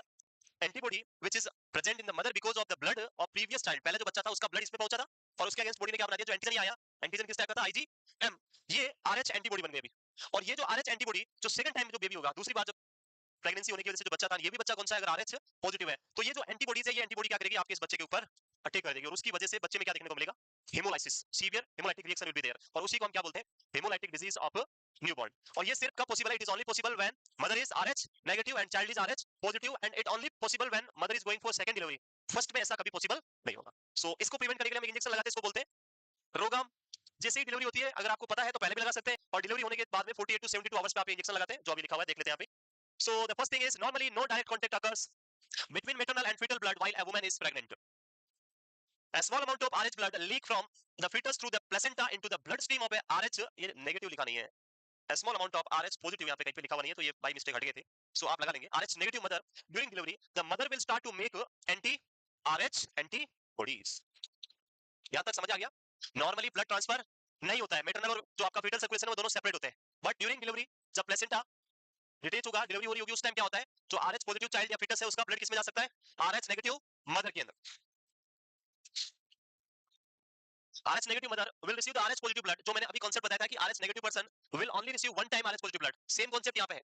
antibody which is present in the mother because of the blood of previous child, पहले जो बच्चा था उसका ब्लड इसमें पहुंचा था और उसके अगेंस्ट बॉडी ने क्या बना दिया? जो एंटीजन आया, एंटीजन किस टाइप का था? IgM. ये RH एंटीबॉडी बन गई अभी. और ये जो RH एंटीबॉडी जो सेकंड टाइम में जो बेबी होगा, दूसरी बार जब प्रेगनेंसी होने की वजह से जो बच्चा था, ये भी बच्चा कौन सा है? अगर RH पॉजिटिव है तो ये जो एंटीबॉडीज है, ये एंटीबॉडी क्या करेगी? आपके इस बच्चे के ऊपर अटैक कर देगी और उसकी वजह से बच्चे में क्या देखने को मिलेगा? Haemolysis, severe haemolytic reaction will be there और उसी को हम क्या बोलते हैं? Haemolytic disease of newborn. और ये सिर्फ कब पॉसिबल है? It is only possible when mother is RH negative and child is RH positive and it only possible when mother is going for second delivery. First में ऐसा कभी पॉसिबल नहीं होगा. सो इसको प्रिवेंट करने के लिए हम एक इंजेक्शन लगाते हैं, इसको बोलते हैं रोगाम. जैसे ही डिलीवरी होती है, अगर आपको पता है तो पहले भी लगा सकते हैं और डिलीवरी होने के बाद में 48 टू 72 आवर्स पे आप इंजेक्शन लगाते हैं, जो अभी लिखा हुआ है देख लेते हैं यहाँ पे. So the first thing is normally no direct contact occurs between maternal and fetal blood while a woman is pregnant. A small amount of RH blood leak from the fetus through the placenta into the bloodstream of a RH, ये नेगेटिव लिखा नहीं है. A small amount of RH positive यहाँ पे कहीं पे लिखा हुआ नहीं है तो ये बाय मिस्टेक हट गए थे. So आप लगा लेंगे RH negative mother during delivery the mother will start to make anti RH antibodies. यहाँ तक समझ आ गया? नॉर्मली ब्लड ट्रांसफर नहीं होता है, मेटरनल और जो आपका fetal circulation है वो दोनों सेपरेट होते हैं. बट ड्यूरिंग डिलीवरी जब प्लेसेंटा डिटेच होगा, डिलीवरी हो रही होगी, उस टाइम क्या होता है? जो RH पॉजिटिव चाइल्ड या फिटस है उसका ब्लड किसमें जा सकता है? RH नेगेटिव मदर के अंदर. RH negative mother will receive the RH positive blood. जो मैंने अभी कांसेप्ट बताया था कि RH negative person will only receive one time RH positive blood. Same concept यहां पे है.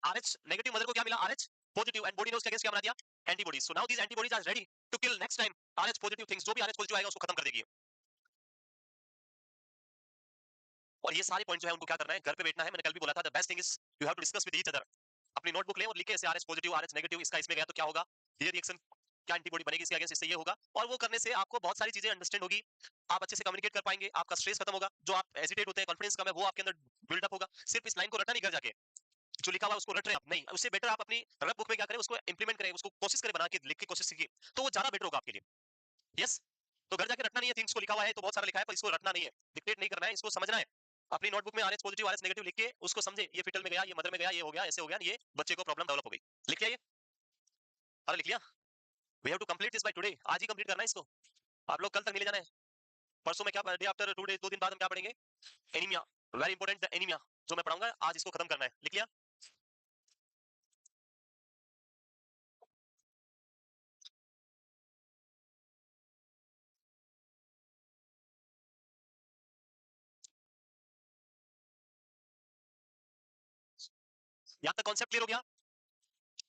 RH नेगेटिव मदर को क्या मिला? RH पॉजिटिव एंड बॉडी ने उसके अगेंस्ट क्या बना दिया? antibodies. So now these antibodies are ready to kill next time Rh positive things. जो भी Rh positive आएगा उसको खत्म कर देगी. और ये सारे पॉइंट जो है उनको क्या करना है, घर पे बैठना है. मैंने कल भी बोला था, the best thing is you have to discuss with each other. अपनी नोटबुक लें और लिखें ऐसे Rh पॉजिटिव Rh नेगेटिव इसका इसमें गया तो क्या होगा, ये रिएक्शन क्या एंटीबॉडी बनेगी इसके अगेंस्ट, इससे ये होगा. और वो करने से आपको बहुत सारी चीजें अंडरस्टैंड होगी, आप अच्छे से कम्युनिकेट कर पाएंगे, आपका स्ट्रेस खत्म होगा, जो आप हेजिटेट होते हैं, कॉन्फिडेंस कम है, वो आपके अंदर बिल्डअप होगा. सिर्फ इस लाइन को रटना नहीं, घर जाके जो लिखा हुआ उसको रट रहे हैं आप नहीं, उससे बेटर आप अपनी रफ बुक में क्या करें, उसको इंप्लीमेंट करें, उसको कोशिश करें बना के लिख के कोशिश कीजिए, तो वो ज्यादा बेटर होगा आपके लिए. यस, तो घर जाके रटना नहीं है, थिंग्स को लिखा हुआ है तो बहुत सारा लिखा है, पर इसको रटना नहीं है, डिक्टेट नहीं करना है, इसको समझना है. अपनी नोटबुक में आरएच पॉजिटिव आरएच नेगेटिव लिख के उसको समझे, ये फिटल में गया, ये मदर में गया, ये हो गया, ऐसे हो गया, ये बच्चे को प्रॉब्लम डेवलप हो गई. लिख लिया ये? अरे लिख लिया? We have to complete this by today, आज ही कंप्लीट करना है इसको. आप लोग कल तक नहीं ले जाना है. परसों में क्या, डे आफ्टर 2 डेज, 2 दिन बाद हम क्या पढ़ेंगे, anaemia. Very important, the anaemia जो मैं पढ़ाऊंगा आज, इसको खत्म करना है. लिख लिया? यहां तक कॉन्सेप्ट क्लियर हो गया?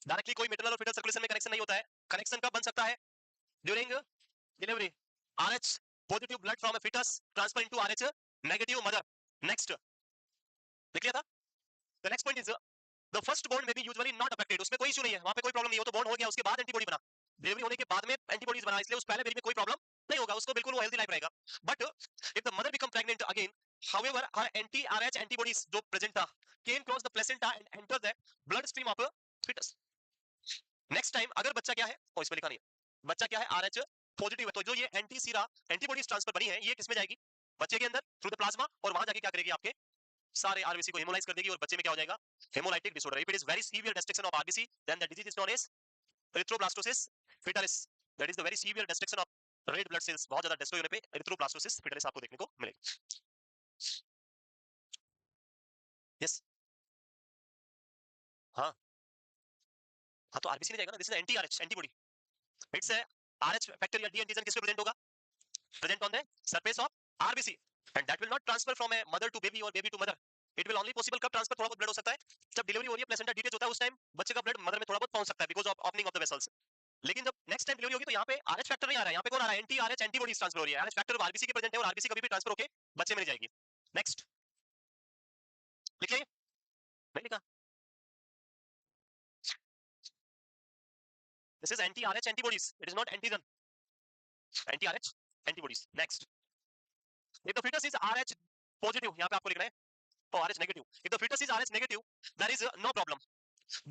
डायरेक्टली कोई मेटल और फिटल सर्कुलेशन में कनेक्शन नहीं होता है. कनेक्शन कब बन सकता है? During delivery. RH positive blood from a fetus transfer into RH negative mother. Next, लिख लिया था? The next point is the first bond may be usually not affected. उसमें कोई इशू नहीं है, वहां पे कोई प्रॉब्लम नहीं है, वो तो बॉन्ड हो गया, उसके बाद एंटीबॉडी बना, डिलीवरी होने के बाद में एंटीबॉडीज बना, इसलिए उस पहले बेबी में कोई प्रॉब्लम नहीं होगा, उसको बिल्कुल वो हेल्दी लाइफ रहेगा. But if the mother become pregnant again, however her anti-RH antibodies जो प्रेजेंट था came cross the placenta and enter the blood stream of a fetus. Next time अगर बच्चा क्या है, और इसमें लिखा नहीं है, बच्चा क्या है RH पॉजिटिव है, तो जो ये एंटी सीरा एंटीबॉडीज ट्रांसफर बनी है, ये किसमें जाएगी, बच्चे के अंदर थ्रू द प्लाज्मा, और वहां जाके क्या करेगी, आपके सारे आरबीसी को हेमोलाइज कर देगी, और बच्चे में क्या हो जाएगा, haemolytic disorder. If it is very severe destruction of RBC, then the disease is known as erythroblastosis fetalis. That is the very severe destruction of red blood cells. बहुत ज्यादा डिस्ट्रॉय होने पे एरिथ्रोब्लास्टोसिस फिटलिस आपको देखने को मिलेगी. यस, हाँ हाँ, तो आरबीसी नहीं जाएगा ना, this is anti RH antibody. It's RH factor या डी एंटीजन किस पे प्रेजेंट होगा, present on the surface of RBC, and that will not transfer from a mother to baby or baby to mother. It will only possible कब ट्रांसफर थोड़ा बहुत ब्लड हो सकता है, जब डिलीवरी हो रही है, प्लेसेंटा डिटेच होता है, उस टाइम बच्चे का ब्लड मदर में थोड़ा बहुत पहुंच सकता है because of opening of the vessels. लेकिन जब नेक्स्ट टाइम डिलीवरी होगी तो यहाँ पे आरएच फैक्टर नहीं आ रहा है, यहाँ पे कौन आ रहा है, एंटी आरएच एंटीबॉडीज ट्रांसफर हो रही है. आरएच फैक्टर आरबीसी के प्रेजेंट है, और आरबीसी कभी भी ट्रांसफर होके बच्चे में नहीं जाएगी. नेक्स्ट, लिखिए, नहीं लिखा? This is anti RH antibodies, it is not antigen. Anti RH antibodies. Next, if the fetus is RH positive, यहाँ पे आपको लिखना है, or RH negative. If the fetus is RH negative, there is no problem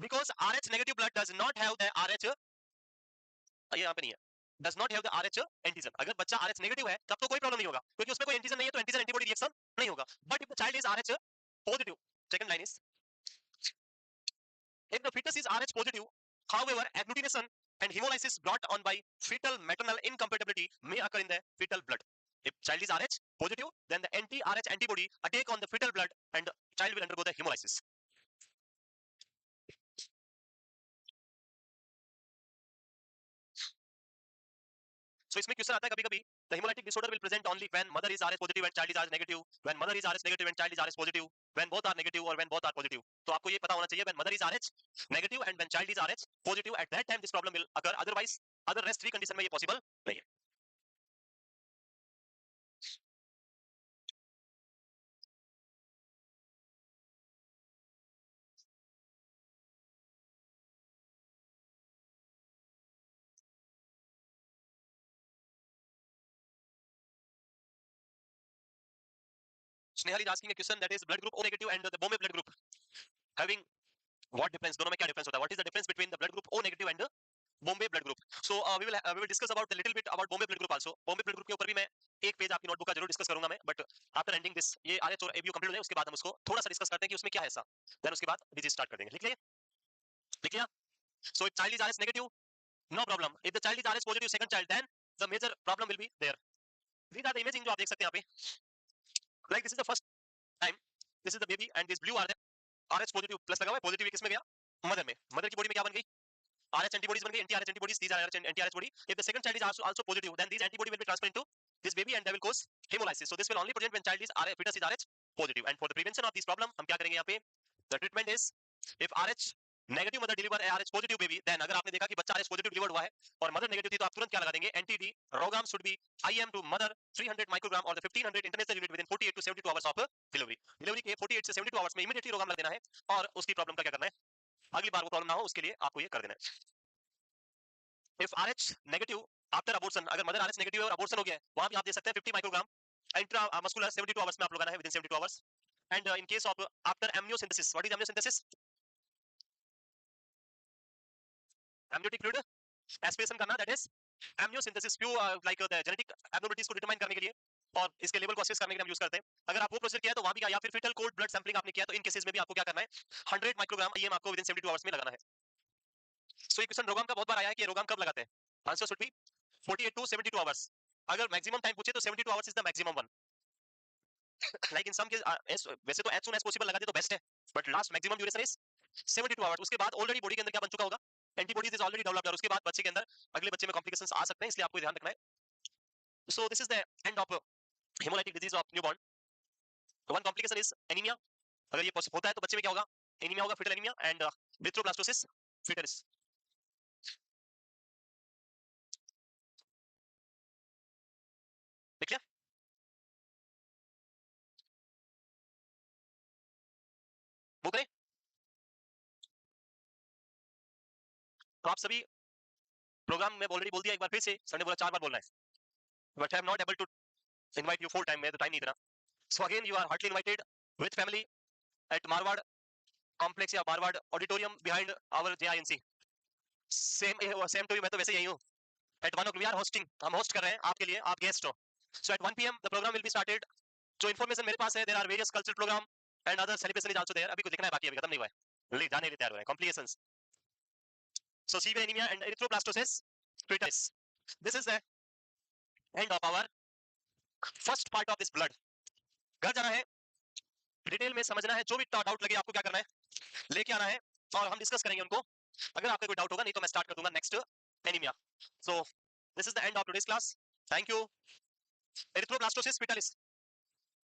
because RH negative blood does not have the RH, ये यहाँ पे नहीं है, does not have the RH antigen. अगर बच्चा RH negative है तब तो कोई प्रॉब्लम नहीं होगा, क्योंकि उसमें कोई एंटीजन नहीं है, तो एंटीजन एंटीबॉडी रिएक्शन नहीं होगा. But if the child is RH positive, second line is, if the fetus is RH positive, however agglutination and hemolysis brought on by fetal maternal incompatibility may occur in the fetal blood. If child is RH positive, then the anti-RH antibody attack on the fetal blood and the child will undergo the hemolysis. So इसमें क्वेश्चन आता है कभी-कभी, the hemolytic disorder will present only when mother is RH positive and child is RH negative, when mother is RH negative and child is RH positive, when both are negative or when both are positive. तो आपको ये पता होना चाहिए, when mother is RH negative and when child is RH positive, at that time this problem will occur, otherwise other rest three condition में ये possible नहीं है. Snehal is asking a question, that is blood group O negative and the Bombay blood group having what difference, दोनों में क्या difference होता है, what is the difference between the blood group O negative and the Bombay blood group. So we will discuss about a little bit about Bombay blood group also. Bombay blood group के ऊपर भी मैं एक पेज आपकी नोटबुक का जरूर डिस्कस करूंगा मैं, बट आफ्टर एंडिंग दिस ये आरएच और एबीयू कंप्लीट हो जाए उसके बाद हम उसको थोड़ा सा डिस्कस करते हैं कि उसमें क्या है ऐसा, देन उसके बाद डिजीज स्टार्ट कर देंगे. लिख लिया? लिख लिया? So if child is RS negative, no problem. If the child is RS positive second child, then the major problem will be there. These are the imaging जो आप देख सकते हैं यहाँ पे. Like this is the first time, this is the baby and this blue are the RH positive plus लगा हुआ है, पॉजिटिव किसमें गया, मदर में. मदर की बॉडी में क्या बन गई, RH antibodies बन गई, anti-RH antibodies. These are anti-RH body. If the second child is also positive, then these antibody will be transferred into this baby and they will cause hemolysis. So this will only present when child is RH, fetus is RH positive. And for the prevention of this problem, हम क्या करेंगे यहाँ पे? The treatment is, if RH negative mother deliver Rh positive baby, then अगर आपने देखा कि बच्चा आरएच पॉजिटिव डिलीवर्ड हुआ है और मदर नेगेटिव थी तो आप तुरंत क्या लगा देंगे, anti D RhoGAM should be IM to mother 300 microgram और the 1500 international unit within 48 to 72 hours of delivery. Delivery के 48 से 72 आवर्स में इमीडिएटली रोगाम लग देना है और उसकी प्रॉब्लम का क्या करना है, अगली बार वो प्रॉब्लम ना हो उसके लिए आपको ये कर देना है। If RH negative after abortion, अगर मदर आरएच नेगेटिव है और अबॉर्शन हो गया है, वहां भी आप दे सकते हैं 50 माइक्रोग्राम इंट्रा मस्कुलर 72 आवर्स में आप लगाना है, within 72 hours. And in case of after amniocentesis, what is amniocentesis, amniotic fluid aspiration करना, that is amniocentesis, few like the genetic abnormalities को डिटरमाइन करने के लिए और इसके लेवल को असेस करने के लिए हम यूज करते हैं। अगर आप वो प्रोसीजर किया है तो वहां भी क्या, या फिर फिटल कोल्ड ब्लड सैंपलिंग आपने किया तो इन केसेस में भी आपको क्या करना है, 100 माइक्रोग्राम आईएम आपको विद इन 72 आवर्स में लगाना है। सो ये क्वेश्चन रोगाम का बहुत बार आया है कि रोगाम कब लगाते हैं, answer should be 48 to 72 hours. अगर मैक्सिमम टाइम पूछे तो 72 hours is the maximum one. Like in some case वैसे तो एज सून एज पॉसिबल लगा दे तो बेस्ट है, but last maximum duration is 72 hours. उसके बाद ऑलरेडी बॉडी के अंदर क्या बन चुका होगा, एंटीबॉडीज इज ऑलरेडी डेवलप्ड, और उसके बाद बच्चे के अंदर अगले बच्चे में कॉम्प्लिकेशंस आ सकते हैं, इसलिए आपको ध्यान रखना है। सो this is the end of hemolytic disease of newborn. One complication is anaemia, अगर ये होता है तो बच्चे में क्या होगा, एनीमिया होगा, फिटल एनीमिया एंड एरिथ्रोब्लास्टोसिस फिटलिस। ठीक है, वो करें तो आप सभी प्रोग्राम में ऑलरेडी बोल दिया, एक बार फिर से सर ने बोला 4 बार बोलना है, but I am not able to invite you full time, मैं तो टाइम नहीं इतना। So again you are heartily invited with family at Marwad complex या Marwad auditorium behind our JINC। same to you, मैं तो वैसे यही हूँ। At 1 o'clock we are hosting, हम host कर रहे हैं आपके लिए, आप guest हो। So at 1 PM the program will be started। जो information मेरे पास है, there are various cultural program and other celebration is also there। अभी कुछ लिखना है बाकी, अभी खत्म नहीं हुआ है, ले जाने के लिए तैयार हो रहे हैं, complications। So severe anemia and erythroblastosis fetus, this is the end of our first part of this blood। घर जाना है, डिटेल में समझना है, जो भी डाउट लगे आपको क्या करना है, लेके आना है और हम डिस्कस करेंगे उनको। अगर आपका कोई डाउट होगा, नहीं तो मैं स्टार्ट कर दूंगा next anaemia. So this is the end of today's class, thank you. Erythroblastosis पिटालिस